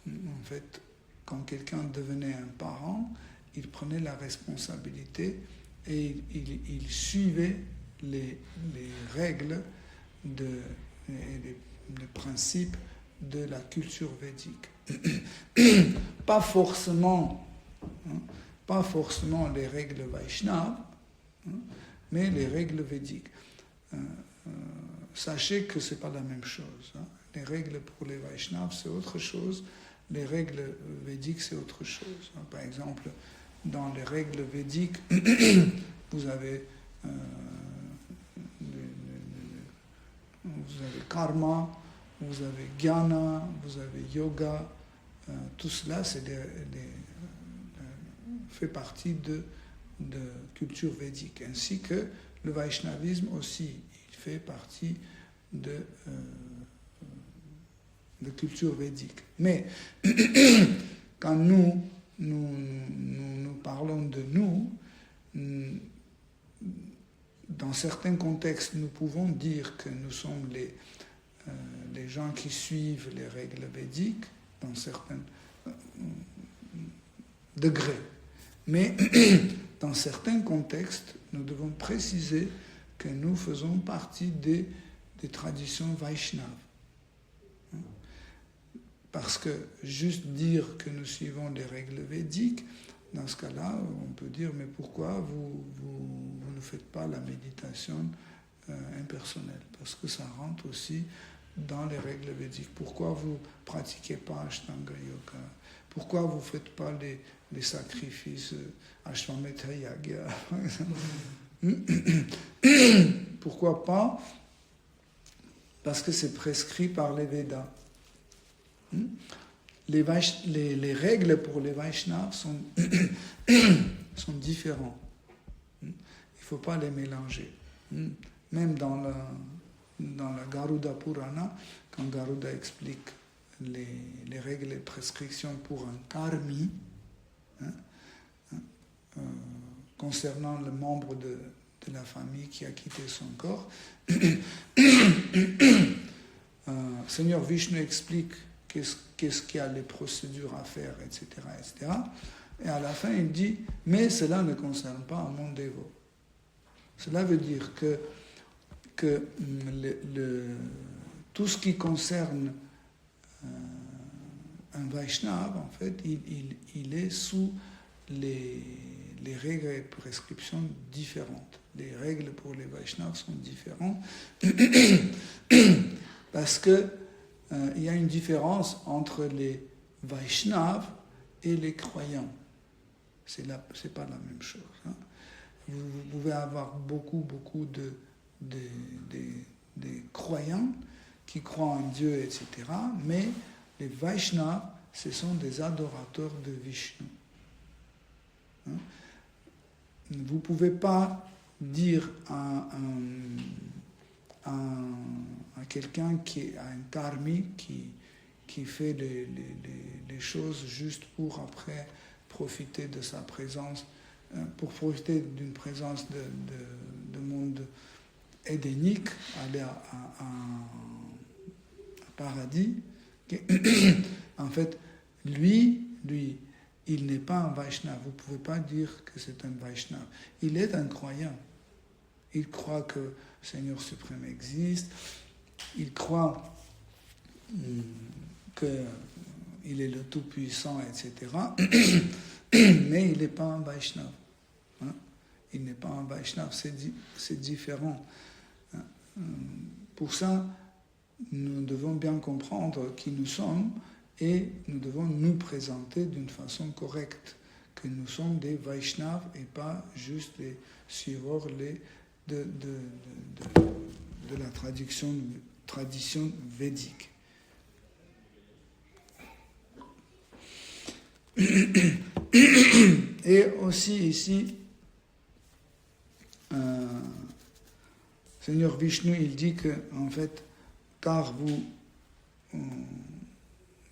en fait, quand quelqu'un devenait un parent, il prenait la responsabilité et il suivait les règles les principes de la culture védique. Pas forcément les règles Vaishnava, mais les règles védiques. Sachez que ce n'est pas la même chose. Les règles pour les Vaishnavas, c'est autre chose. Les règles védiques, c'est autre chose. Par exemple, dans les règles védiques, vous avez karma, vous avez jnana, vous avez yoga. Tout cela, fait partie de culture védique. Ainsi que le Vaishnavisme aussi, il fait partie de culture védique. Mais quand nous parlons de nous, dans certains contextes, nous pouvons dire que nous sommes les gens qui suivent les règles védiques dans certains degrés. Mais dans certains contextes, nous devons préciser que nous faisons partie des traditions Vaishnava. Parce que juste dire que nous suivons les règles védiques, dans ce cas-là, on peut dire, mais pourquoi vous ne faites pas la méditation impersonnelle? Parce que ça rentre aussi dans les règles védiques. Pourquoi vous ne pratiquez pas Ashtanga Yoga? Pourquoi vous ne faites pas les sacrifices Ashwamedha Yagya? Pourquoi pas? Parce que c'est prescrit par les Védas. Les règles pour les Vaishnavas sont différentes. Il ne faut pas les mélanger. Même dans la Garuda Purana, quand Garuda explique les règles et prescriptions pour un karmi, concernant le membre de la famille qui a quitté son corps, Seigneur Vishnu explique qu'est-ce qu'il y a les procédures à faire, etc., etc. Et à la fin, il dit, mais cela ne concerne pas un monde dévot. Cela veut dire que tout ce qui concerne un Vaishnava, en fait, il est sous les règles et prescriptions différentes. Les règles pour les Vaishnavas sont différentes parce que il y a une différence entre les Vaishnavas et les croyants. C'est pas la même chose. Vous pouvez avoir beaucoup de croyants qui croient en Dieu, etc. Mais les Vaishnavas, ce sont des adorateurs de Vishnu. Vous ne pouvez pas dire à quelqu'un qui a un karmi qui fait les choses juste pour après profiter de sa présence, pour profiter d'une présence de monde édénique, aller à paradis. En fait, lui, il n'est pas un Vaishnava. Vous ne pouvez pas dire que c'est un Vaishnava. Il est un croyant. Il croit que le Seigneur suprême existe. Il croit qu'il est le Tout-Puissant, etc. Mais il n'est pas un Vaishnava. Il n'est pas un Vaishnava. C'est différent. Pour ça, nous devons bien comprendre qui nous sommes et nous devons nous présenter d'une façon correcte, que nous sommes des Vaishnavas et pas juste des suiveurs de la tradition védique. Et aussi ici, Seigneur Vishnu, il dit que, en fait, car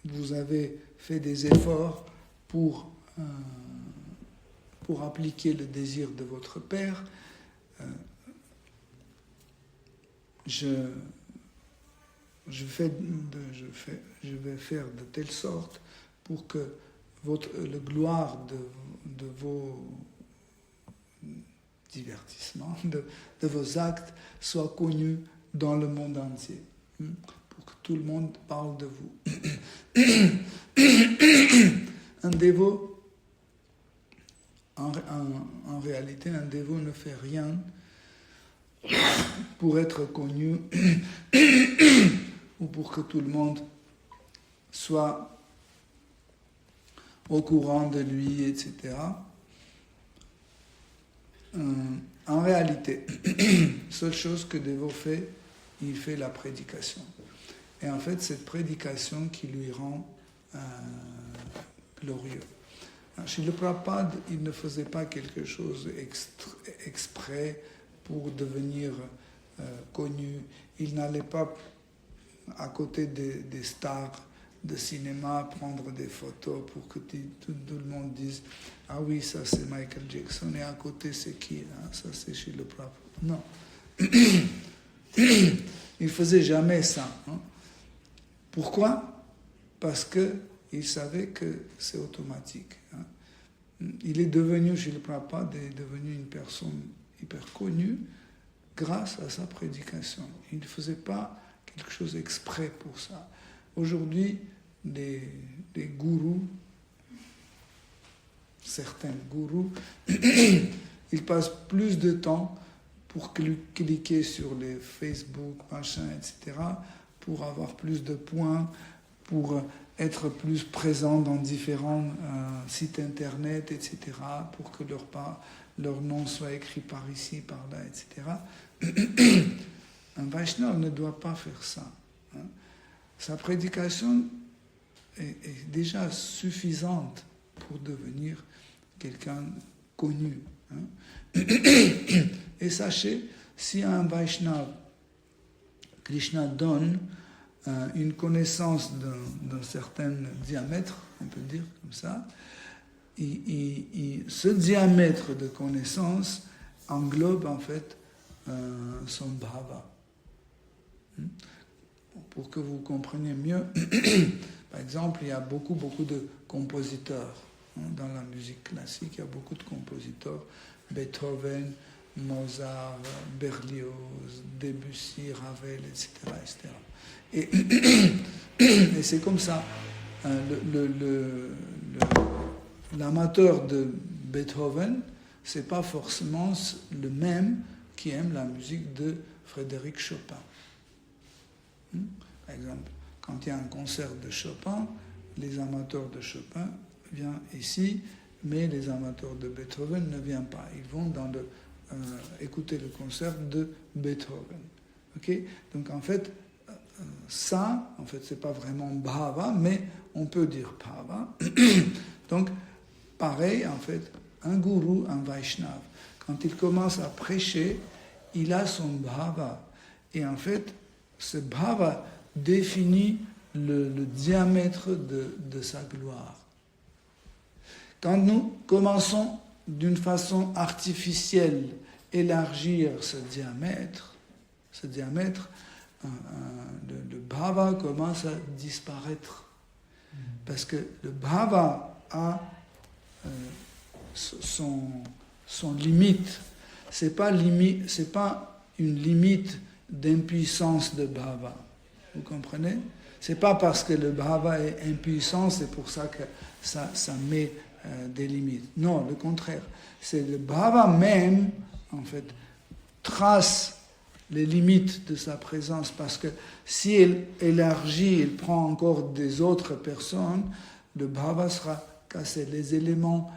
vous avez fait des efforts pour pour appliquer le désir de votre père, je vais faire de telle sorte pour que le gloire de vos divertissements, de vos actes soit connu dans le monde entier, pour que tout le monde parle de vous. Un dévot, en réalité, un dévot ne fait rien pour être connu ou pour que tout le monde soit au courant de lui, etc. En réalité, seule chose que Dévot fait, il fait la prédication. Et en fait, cette prédication qui lui rend glorieux. Chez le Prabhupada, il ne faisait pas quelque chose exprès pour devenir connu. Il n'allait pas à côté des stars de cinéma prendre des photos pour que tout le monde dise « Ah oui, ça c'est Michael Jackson, et à côté c'est qui hein? Ça c'est chez le Prabhupada. » Non. Il ne faisait jamais ça. Hein? Pourquoi? Parce qu'il savait que c'est automatique. Hein? Il est devenu, chez le Prabhupada, est devenu une personne hyper connue grâce à sa prédication. Il ne faisait pas quelque chose exprès pour ça. Aujourd'hui, les gourous, certains gourous, ils passent plus de temps pour cliquer sur les Facebook, machin, etc., pour avoir plus de points, pour être plus présents dans différents sites internet, etc., pour que leur nom soit écrit par ici, par là, etc. Un Vaishnava ne doit pas faire ça. Hein. Sa prédication est déjà suffisante pour devenir quelqu'un connu. Hein. Et sachez, si un Vaishnava, Krishna donne une connaissance d'un certain diamètre, on peut dire comme ça, ce diamètre de connaissance englobe en fait son bhava. Pour que vous compreniez mieux, par exemple, il y a beaucoup de compositeurs dans la musique classique, il y a beaucoup de compositeurs, Beethoven, Mozart, Berlioz, Debussy, Ravel, etc. etc. Et c'est comme ça. L'amateur de Beethoven, c'est pas forcément le même qui aime la musique de Frédéric Chopin. Par exemple, quand il y a un concert de Chopin, les amateurs de Chopin viennent ici, mais les amateurs de Beethoven ne viennent pas. Ils vont écouter le concert de Beethoven. Okay? Donc en fait, ça, en fait, c'est pas vraiment bhava, mais on peut dire bhava. Donc, pareil, en fait, un gourou, un Vaishnava, quand il commence à prêcher, il a son bhava. Et en fait, ce bhava définit le diamètre de sa gloire. Quand nous commençons d'une façon artificielle élargir ce diamètre, le bhava commence à disparaître. Parce que le bhava a son limite. C'est pas une limite d'impuissance de bhava. Vous comprenez? C'est pas parce que le bhava est impuissant, c'est pour ça que ça met des limites. Non, le contraire. C'est le bhava même, en fait, trace les limites de sa présence, parce que si elle élargit, elle prend encore des autres personnes, le bhava sera cassé. Les éléments,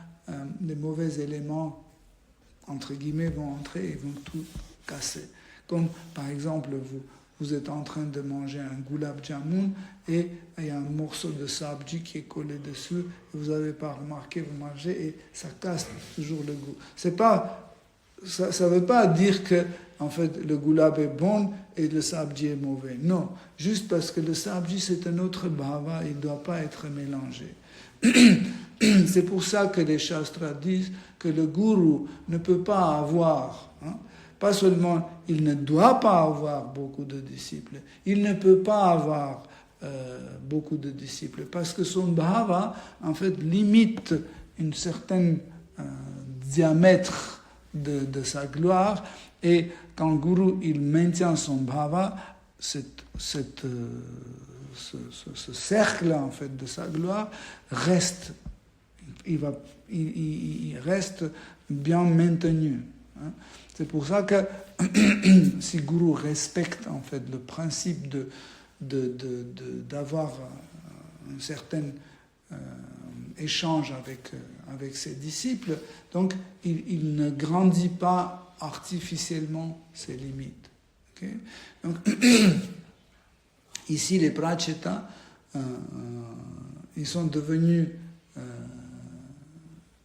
les mauvais éléments, entre guillemets, vont entrer et vont tout casser. Comme par exemple, vous êtes en train de manger un gulab jamun et il y a un morceau de sabji qui est collé dessus, et vous n'avez pas remarqué, vous mangez et ça casse toujours le goût. C'est pas ça ne veut pas dire que en fait, le gulab est bon et le sabji est mauvais. Non, juste parce que le sabji, c'est un autre bhava, il ne doit pas être mélangé. C'est pour ça que les shastras disent que le gourou ne peut pas avoir, pas seulement il ne doit pas avoir beaucoup de disciples, il ne peut pas avoir beaucoup de disciples, parce que son bhava, en fait, limite une certaine diamètre de sa gloire, et quand le gourou il maintient son bhava, ce cercle en fait de sa gloire reste, il reste bien maintenu. C'est pour ça que si le gourou respecte en fait le principe d'avoir un certain échange avec ses disciples, donc il ne grandit pas artificiellement ses limites. Okay? Donc, ici, les prachetas, ils sont devenus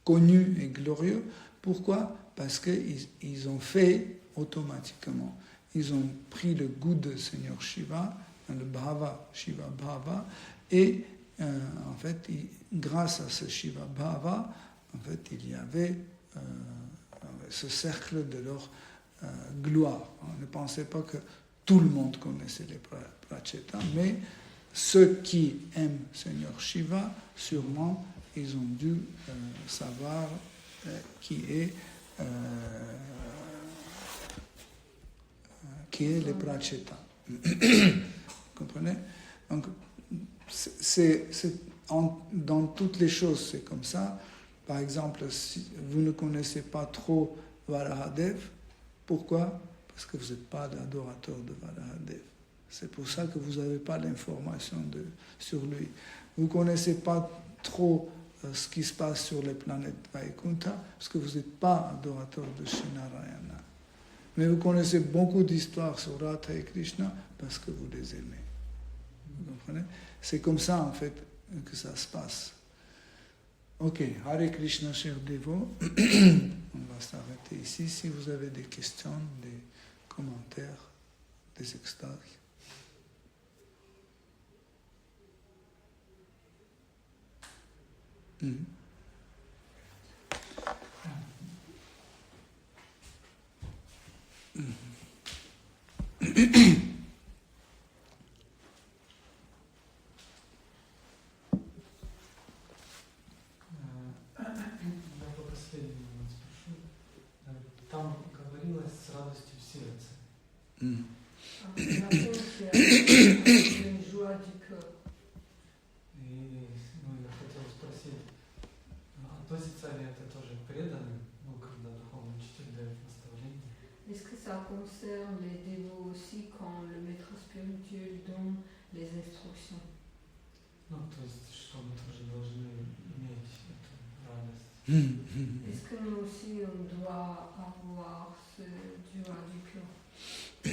connus et glorieux. Pourquoi ? Parce qu'ils ont fait automatiquement. Ils ont pris le goût de Seigneur Shiva, le bhava, Shiva bhava, et en fait, grâce à ce Shiva bhava, en fait, il y avait ce cercle de leur gloire. On ne pensait pas que tout le monde connaissait les prachetas, mais ceux qui aiment Seigneur Shiva, sûrement, ils ont dû savoir qui est les prachetas. Vous comprenez ? Donc, dans toutes les choses, c'est comme ça. Par exemple, si vous ne connaissez pas trop Varahadev, pourquoi ? Parce que vous n'êtes pas l'adorateur de Varahadev. C'est pour ça que vous n'avez pas l'information sur lui. Vous ne connaissez pas trop ce qui se passe sur les planètes Vaikuntha, parce que vous n'êtes pas adorateur de Sri Narayana. Mais vous connaissez beaucoup d'histoires sur Radha et Krishna parce que vous les aimez. Vous comprenez ? C'est comme ça, en fait, que ça se passe. Ok, Hare Krishna, cher dévot. On va s'arrêter ici. Si vous avez des questions, des commentaires, des extases. Там говорилось с радостью в сердце. И я хотел спросить, относится ли это тоже к преданным, когда духовный учитель дает наставление? Est-ce que ça concerne les dévots aussi quand le maître spirituel donne les instructions? То есть, что мы тоже должны иметь эту радость. Est-ce que nous aussi on doit avoir ce joie du cœur? Et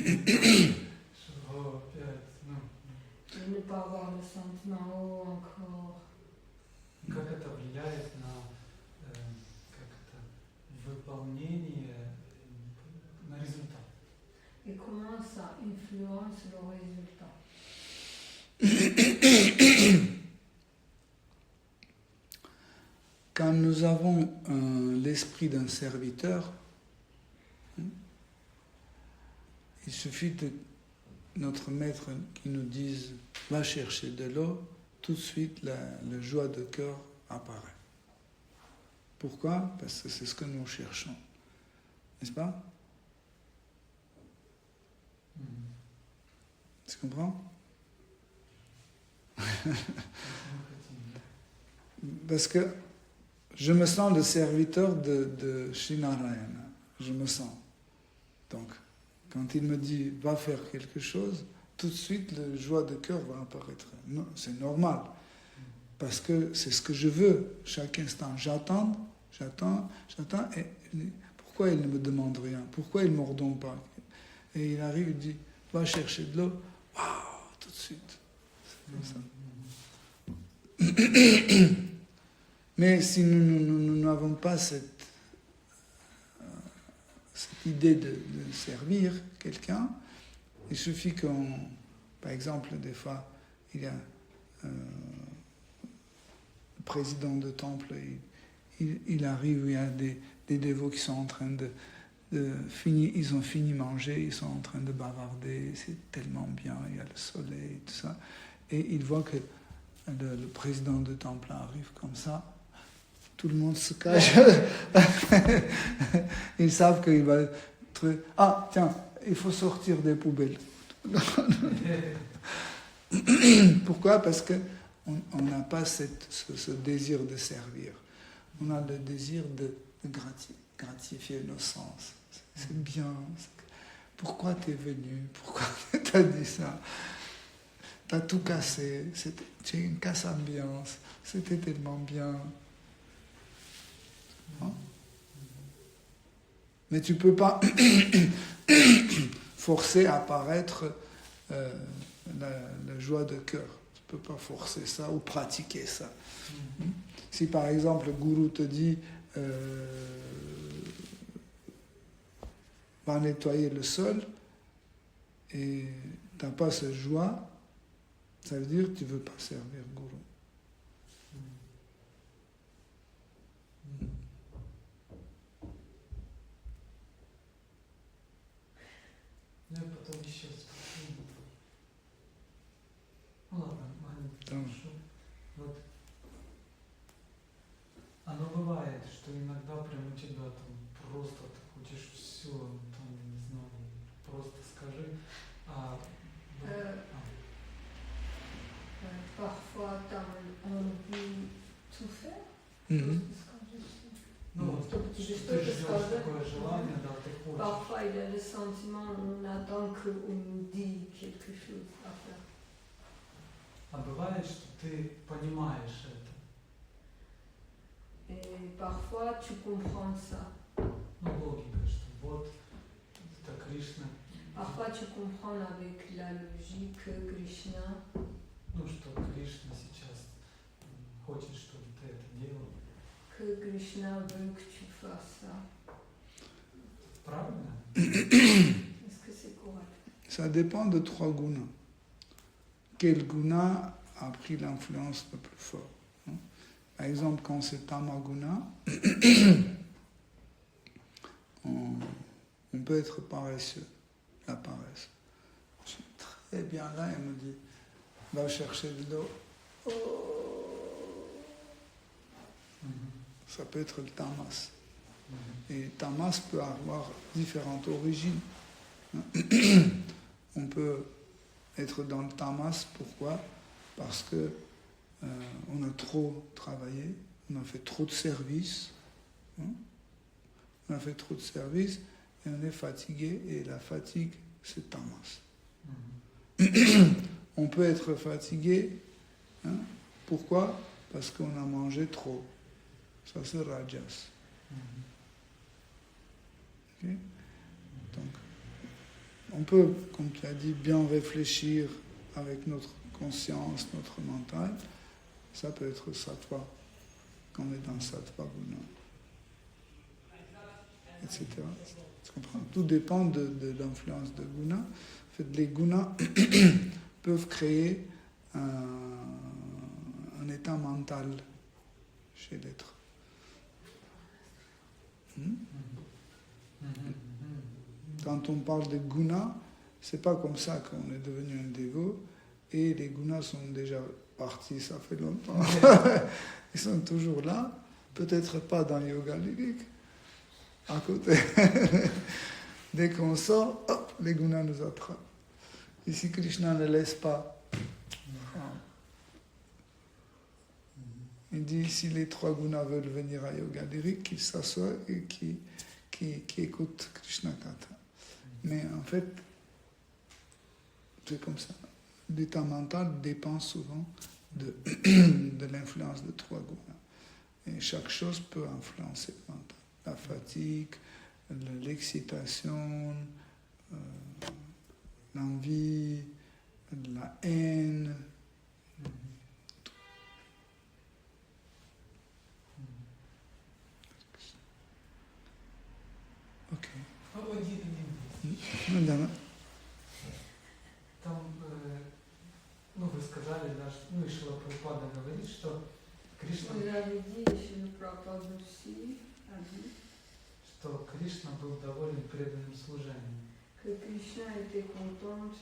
ne pas avoir le sentiment encore. Как это влияет на выполнение, на результат? Et comment ça influence le résultat? Quand nous avons l'esprit d'un serviteur, il suffit de notre maître qui nous dise « va chercher de l'eau », tout de suite la joie de cœur apparaît. Pourquoi ? Parce que c'est ce que nous cherchons. N'est-ce pas ? Tu comprends ? Parce que je me sens le serviteur de Sri Narayana. Je me sens. Donc, quand il me dit « va faire quelque chose », tout de suite, la joie de cœur va apparaître. Non, c'est normal. Parce que c'est ce que je veux. Chaque instant, j'attends. Et pourquoi il ne me demande rien ? Pourquoi il ne m'ordonne pas ? Et il arrive, il dit « va chercher de l'eau ». Waouh, tout de suite. C'est comme ça. Mais si nous n'avons pas cette cette idée de servir quelqu'un. Il suffit par exemple, des fois, il y a le président de temple, il arrive, il y a des dévots qui sont en train ils ont fini manger, ils sont en train de bavarder, c'est tellement bien, il y a le soleil, tout ça. Et il voit que le président de temple arrive comme ça, tout le monde se cache. Ils savent qu'il va être... Ah, tiens, il faut sortir des poubelles. Pourquoi? Parce qu'on n'a pas ce désir de servir. On a le désir de gratifier nos sens. C'est bien. Pourquoi tu es venu? Pourquoi tu as dit ça? Tu as tout cassé. Tu es une casse-ambiance. C'était tellement bien. Hein? Mais tu ne peux pas forcer à apparaître la joie de cœur. Tu ne peux pas forcer ça ou pratiquer ça. Si par exemple le gourou te dit va nettoyer le sol et tu n'as pas cette joie, ça veut dire que tu ne veux pas servir le gourou. Ну и потом еще спросил. Ну ладно, хорошо. Вот. Оно бывает, что иногда прям у тебя там просто ты хочешь все, там, не знаю, просто скажи. Parfois, tu as envie de tout faire. Ну, ты же делаешь такое желание, да, ты хочешь. Parfois, il y a le sentiment, on attend qu'on nous dise quelque chose à faire. А бывает, что ты понимаешь это. Et parfois, tu comprends ça. Ну, логика, что вот это Кришна. Parfois, tu comprends avec la logique que Krishna, Ну, что Кришна сейчас хочет, чтобы ты это делал. que Krishna veut que tu fasses ça. Правильно? Est-ce que c'est correct? Ça dépend de 3 gunas. Quel guna a pris l'influence le plus fort? Par exemple, quand c'est tamaguna, on peut être paresseux, la paresse. Je suis très bien là, elle me dit, va chercher de l'eau. Oh. Ça peut être le tamas. Et tamas peut avoir différentes origines. On peut être dans le tamas, pourquoi? Parce que on a trop travaillé, on a fait trop de services, on a fait trop de services et on est fatigué, et la fatigue, c'est tamas. On peut être fatigué, pourquoi? Parce qu'on a mangé trop. Ça, c'est rajas. Okay? Donc, on peut, comme tu as dit, bien réfléchir avec notre conscience, notre mental. Ça peut être sattva, quand on est dans sattva guna, etc. Tu comprends? Tout dépend de l'influence de guna. En fait, les gunas peuvent créer un état mental chez l'être. Quand on parle de guna, c'est pas comme ça qu'on est devenu un dévot, et les gunas sont déjà partis, ça fait longtemps. Ils sont toujours là, peut-être pas dans le yoga lyrique, à côté. Dès qu'on sort, hop, les gunas nous attrapent. Ici, Krishna ne laisse pas. Il dit, si les 3 gunas veulent venir à yoga lyrique, qu'ils s'assoient et qu'ils écoutent Krishna Katha. Mais en fait, c'est comme ça. L'état mental dépend souvent de l'influence de 3 gunas. Et chaque chose peut influencer le mental. La fatigue, l'excitation, l'envie, la haine. Ok. Да. Там, вы сказали, да, и Шрила Прабхупада говорит, что Кришна, Vous avez dit, chez le Prabhupada aussi, a dit что Кришна был доволен преданным служением. que Krishna était contente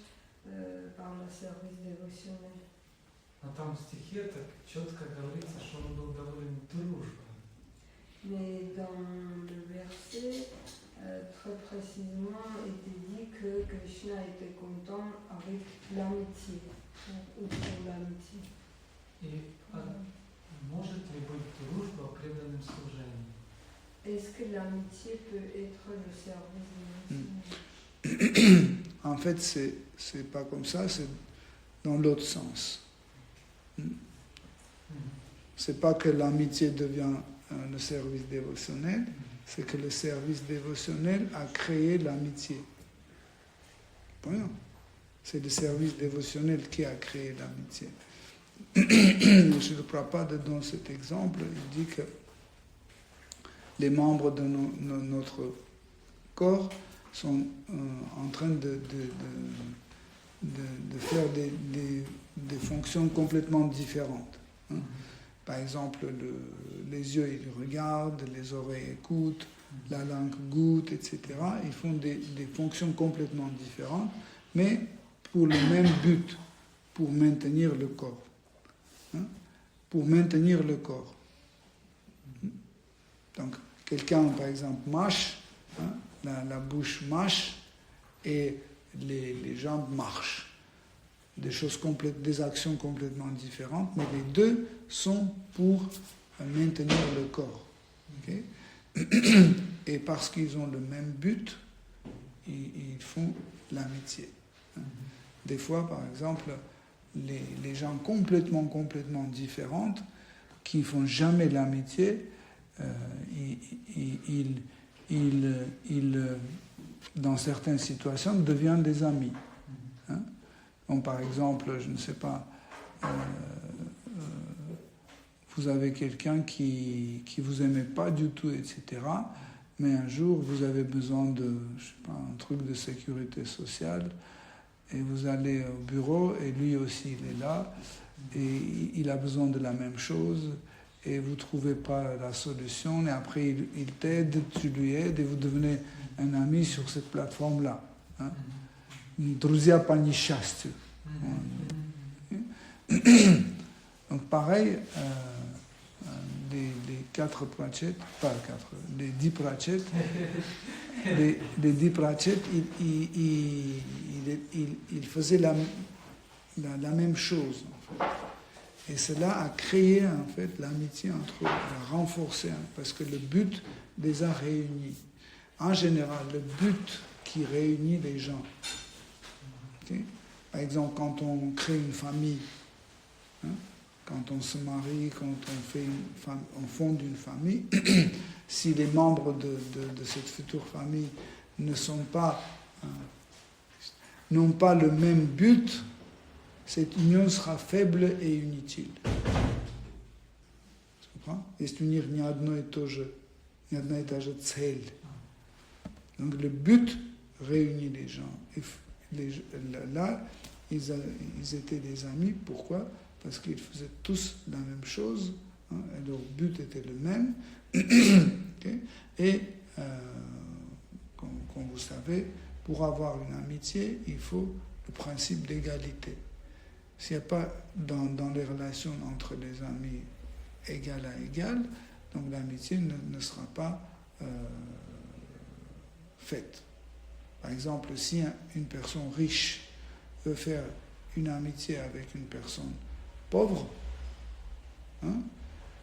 par le service dévotionnel. Но там в стихе так четко говорится, что он был доволен дружбой. Mais dans le verset, très précisément, il était dit que Krishna était content avec l'amitié, ou pour l'amitié. И может ли быть дружба преданным служением? Est-ce que l'amitié peut être le service dévotionnel? En fait, c'est pas comme ça, c'est dans l'autre sens. C'est pas que l'amitié devient le service dévotionnel, c'est que le service dévotionnel a créé l'amitié. Voilà. C'est le service dévotionnel qui a créé l'amitié. Srila Prabhupada, dans cet exemple, il dit que les membres de notre corps sont en train de faire des fonctions complètement différentes. Hein. Par exemple, les yeux, ils regardent, les oreilles écoutent, la langue goûte, etc. Ils font des fonctions complètement différentes, mais pour le même but, pour maintenir le corps. Hein? Pour maintenir le corps. Donc, quelqu'un, par exemple, mâche, hein? la bouche mâche et les jambes marchent. Des actions complètement différentes, mais les deux sont pour maintenir le corps. Okay? Et parce qu'ils ont le même but, ils font l'amitié. Des fois, par exemple, les gens complètement différentes, qui ne font jamais l'amitié, dans certaines situations, deviennent des amis. Hein? Donc, par exemple, je ne sais pas, vous avez quelqu'un qui vous aimait pas du tout, etc., mais un jour, vous avez besoin de, je sais pas, un truc de sécurité sociale, et vous allez au bureau, et lui aussi, il est là, et il a besoin de la même chose, et vous ne trouvez pas la solution, et après, il t'aide, tu lui aides, et vous devenez un ami sur cette plateforme-là. Hein? Друзья по несчастью. Donc pareil, les 4 Pratchett, pas 4, les 10 Pratchett, les 10 Pratchett, ils faisaient la même chose, en fait. Et cela a créé, en fait, l'amitié entre eux, l'a renforcé, parce que le but les a réunis. En général, le but qui réunit les gens. Okay? Par exemple, quand on crée une famille, hein, quand on se marie, quand on fonde une famille, si les membres de cette future famille n'ont pas le même but, cette union sera faible et inutile. Tu comprends? Если у них ни одна и та же цель. Donc le but réunit les gens. Là, ils étaient des amis. Pourquoi? Parce qu'ils faisaient tous la même chose, hein, et leur but était le même. Okay? Et comme vous savez, pour avoir une amitié, il faut le principe d'égalité. S'il n'y a pas dans les relations entre les amis égal à égal, donc l'amitié ne sera pas faite. Par exemple, si une personne riche veut faire une amitié avec une personne pauvre, hein,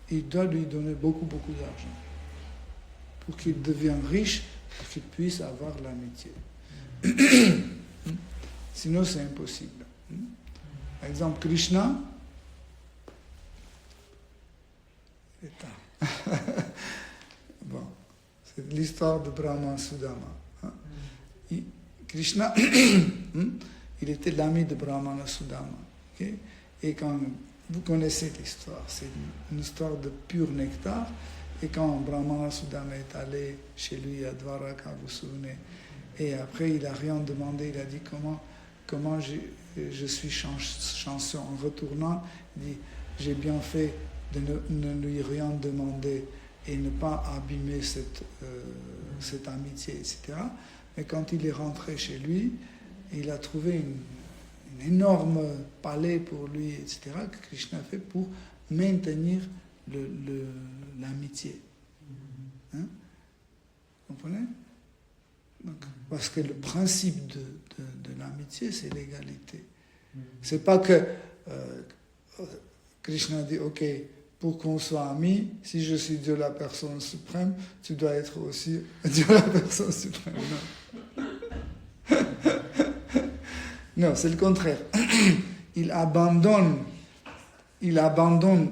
il doit lui donner beaucoup d'argent pour qu'il devienne riche, pour qu'il puisse avoir l'amitié. Sinon, c'est impossible. Par exemple, Krishna, bon, c'est l'histoire de Brahma Sudama. Hein. Krishna, il était l'ami de Brahmana Sudama. Okay? Et quand vous connaissez l'histoire, c'est une histoire de pur nectar. Et quand Brahmana Sudama est allé chez lui à Dwaraka, vous vous souvenez, Et après, il n'a rien demandé. Il a dit comment je suis chanceux. En retournant, il dit, j'ai bien fait de ne lui rien demander et ne pas abîmer cette amitié, etc. Mais quand il est rentré chez lui, il a trouvé une énorme palais pour lui, etc., que Krishna a fait pour maintenir l'amitié. Hein? Vous comprenez? Donc, parce que le principe de l'amitié, c'est l'égalité. C'est pas que Krishna dit, ok, pour qu'on soit amis, si je suis Dieu la personne suprême, tu dois être aussi Dieu la personne suprême. Non, non, c'est le contraire. Il abandonne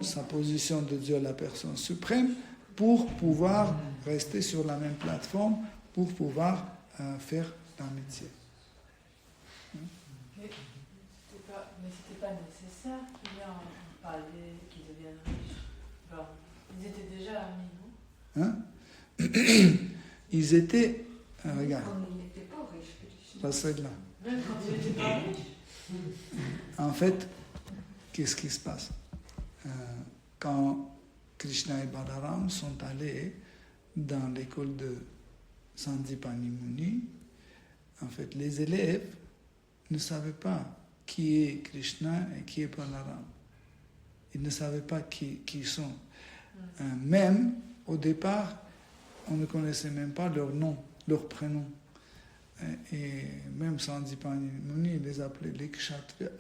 sa position de Dieu la personne suprême pour pouvoir rester sur la même plateforme, pour pouvoir faire l'amitié. Mais c'était pas nécessaire qu'il y ait un palais qui devienne riche. Enfin, ils étaient déjà amis, non? Hein? Ils étaient... regarde. Quand il n'était pas riche, Krishna. Passez de là. Même quand il était pas riche. En fait, qu'est-ce qui se passe? Quand Krishna et Balaram sont allés dans l'école de Sandipani Muni, en fait, les élèves ne savaient pas qui est Krishna et qui est Balaram. Ils ne savaient pas qui sont. Même au départ, on ne connaissait même pas leur nom, leur prénom. Et même Sandipani Muni, il les appelait les Kshatriya.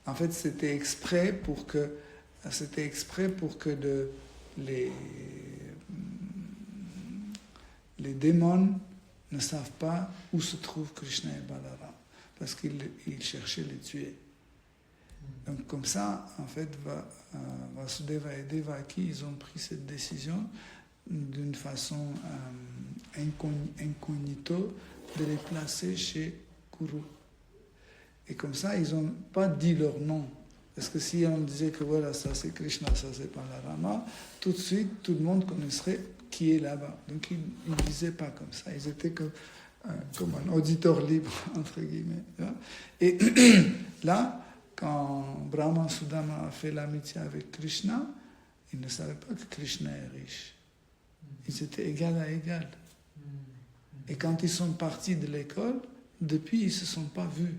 En fait, c'était exprès pour que les démons ne savent pas où se trouvent Krishna et Balaram, parce qu'ils cherchaient les tuer. Donc comme ça, en fait, Vasudeva et Devaki, ils ont pris cette décision d'une façon incognito de les placer chez Kuru. Et comme ça, ils n'ont pas dit leur nom. Parce que si on disait que voilà, ça c'est Krishna, ça c'est Balarama, tout de suite, tout le monde connaîtrait qui est là-bas. Donc ils ne disaient pas comme ça. Ils étaient comme un auditeur libre, entre guillemets. Et là, quand Brahma Sudama a fait l'amitié avec Krishna, ils ne savaient pas que Krishna est riche. Ils étaient égal à égal. Et quand ils sont partis de l'école, depuis, ils ne se sont pas vus.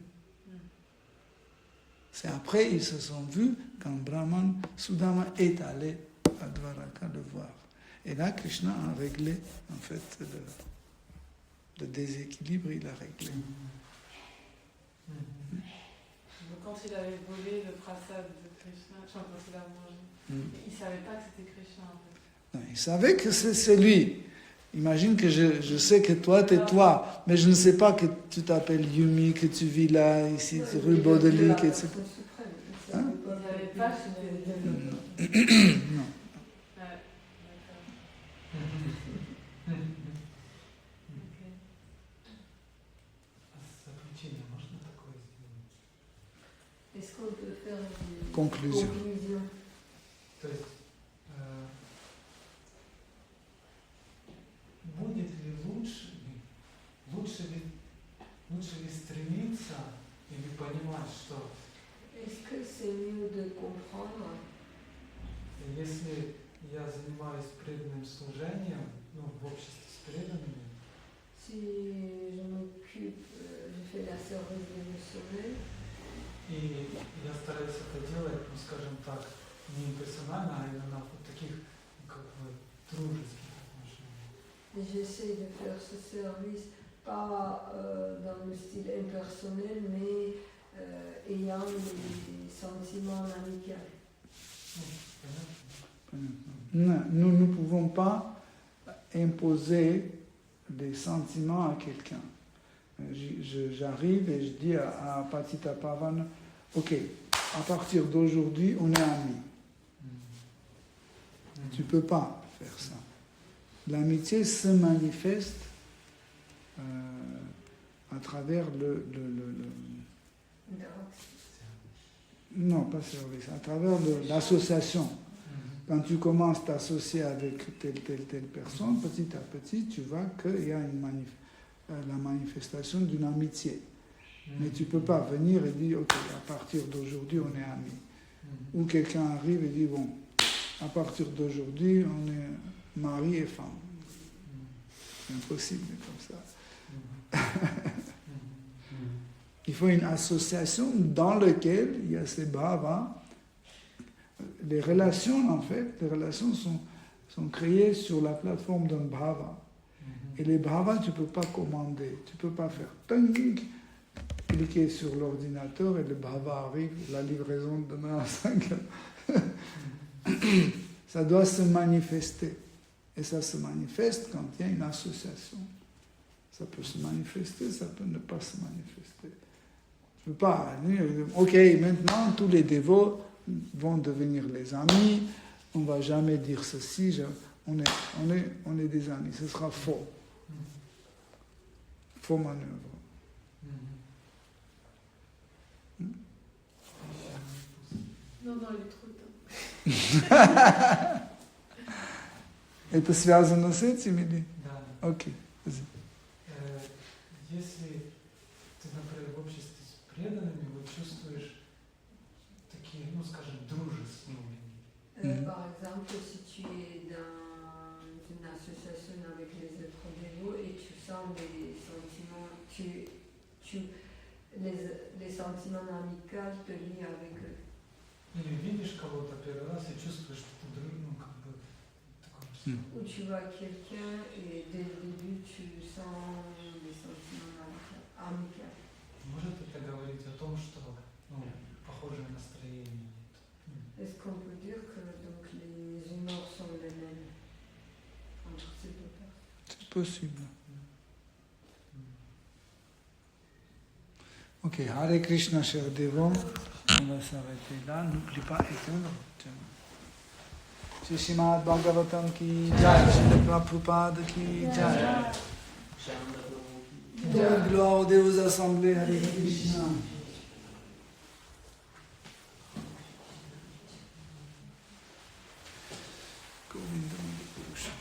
C'est après ils se sont vus quand Brahman Sudama est allé à Dwaraka le voir. Et là, Krishna a réglé, en fait, le déséquilibre, il a réglé. Donc, quand il avait volé le prasad de Krishna, quand il a mangé, il ne savait pas que c'était Krishna, en fait. Non, il savait que c'est lui. Imagine que je sais que toi, t'es toi, mais je ne sais pas que tu t'appelles Yumi, que tu vis là, ici, rue Baudelic, etc. Hein? Il ne savait pas que c'était Dieu. Non. Ouais, Est-ce qu'on peut faire une Conclusion. То есть, будет ли лучше ли стремиться или понимать, что Est-ce que c'est mieux de comprendre если я занимаюсь преданным служением, в обществе с преданными, si je m'occupe, je fais la service dévotionnelle и я стараюсь это делать, скажем так, не имперсонально, а именно в таких, дружеских отношениях. et j'essaie de faire ce service pas dans le style impersonnel mais ayant des sentiments amicaux. Non, nous ne pouvons pas imposer des sentiments à quelqu'un. J'arrive et je dis à Patita Pavan, ok, à partir d'aujourd'hui, on est amis. Tu ne peux pas faire ça. L'amitié se manifeste à travers non, pas service, à travers l'association. Quand tu commences à t'associer avec telle personne, petit à petit, tu vois qu'il y a la manifestation d'une amitié. Mais tu ne peux pas venir et dire, ok, à partir d'aujourd'hui, on est amis. Ou quelqu'un arrive et dit, bon, à partir d'aujourd'hui, on est mari et femme. C'est impossible comme ça. Il faut une association dans laquelle il y a ces bhavas. Les relations, en fait, sont créées sur la plateforme d'un bhava. Et les bhavas, tu ne peux pas commander. Tu ne peux pas faire ting, cliquer sur l'ordinateur et le bhava arrive, la livraison demain à 5 heures. Ça doit se manifester. Et ça se manifeste quand il y a une association. Ça peut se manifester, ça peut ne pas se manifester. Je ne peux pas dire, ok, maintenant tous les dévots vont devenir les amis, on ne va jamais dire ceci, on est des amis. Ce sera faux. Faux manœuvre. Non, il est trop tard. Это связано с этим или? Да. Окей. Если ты, например, в обществе с преданными, вот чувствуешь такие, ну, скажем, дружеские. Par exemple, si tu es dans une association avec les autres dévots et tu sens les sentiments, les sentiments amicaux te lient avec eux. Или видишь кого-то первый раз и чувствуешь, что ты ну, как бы такой. Où tu vois quelqu'un et dès le début tu sens des sentiments amicaux. Может это говорить о том, что ну, похожее настроение нет? Est-ce qu'on peut dire que donc, les humeurs sont les mêmes entre ces deux personnes? C'est possible. Ok, Hare Krishna, cher dévot. On va s'arrêter là. N'oublie pas éteindre. Shri Srimad Bhagavatam ki jai, Shri Prabhupada ki jai. Gloire aux dévots assemblés, Hare Krishna. Govinda Purusha.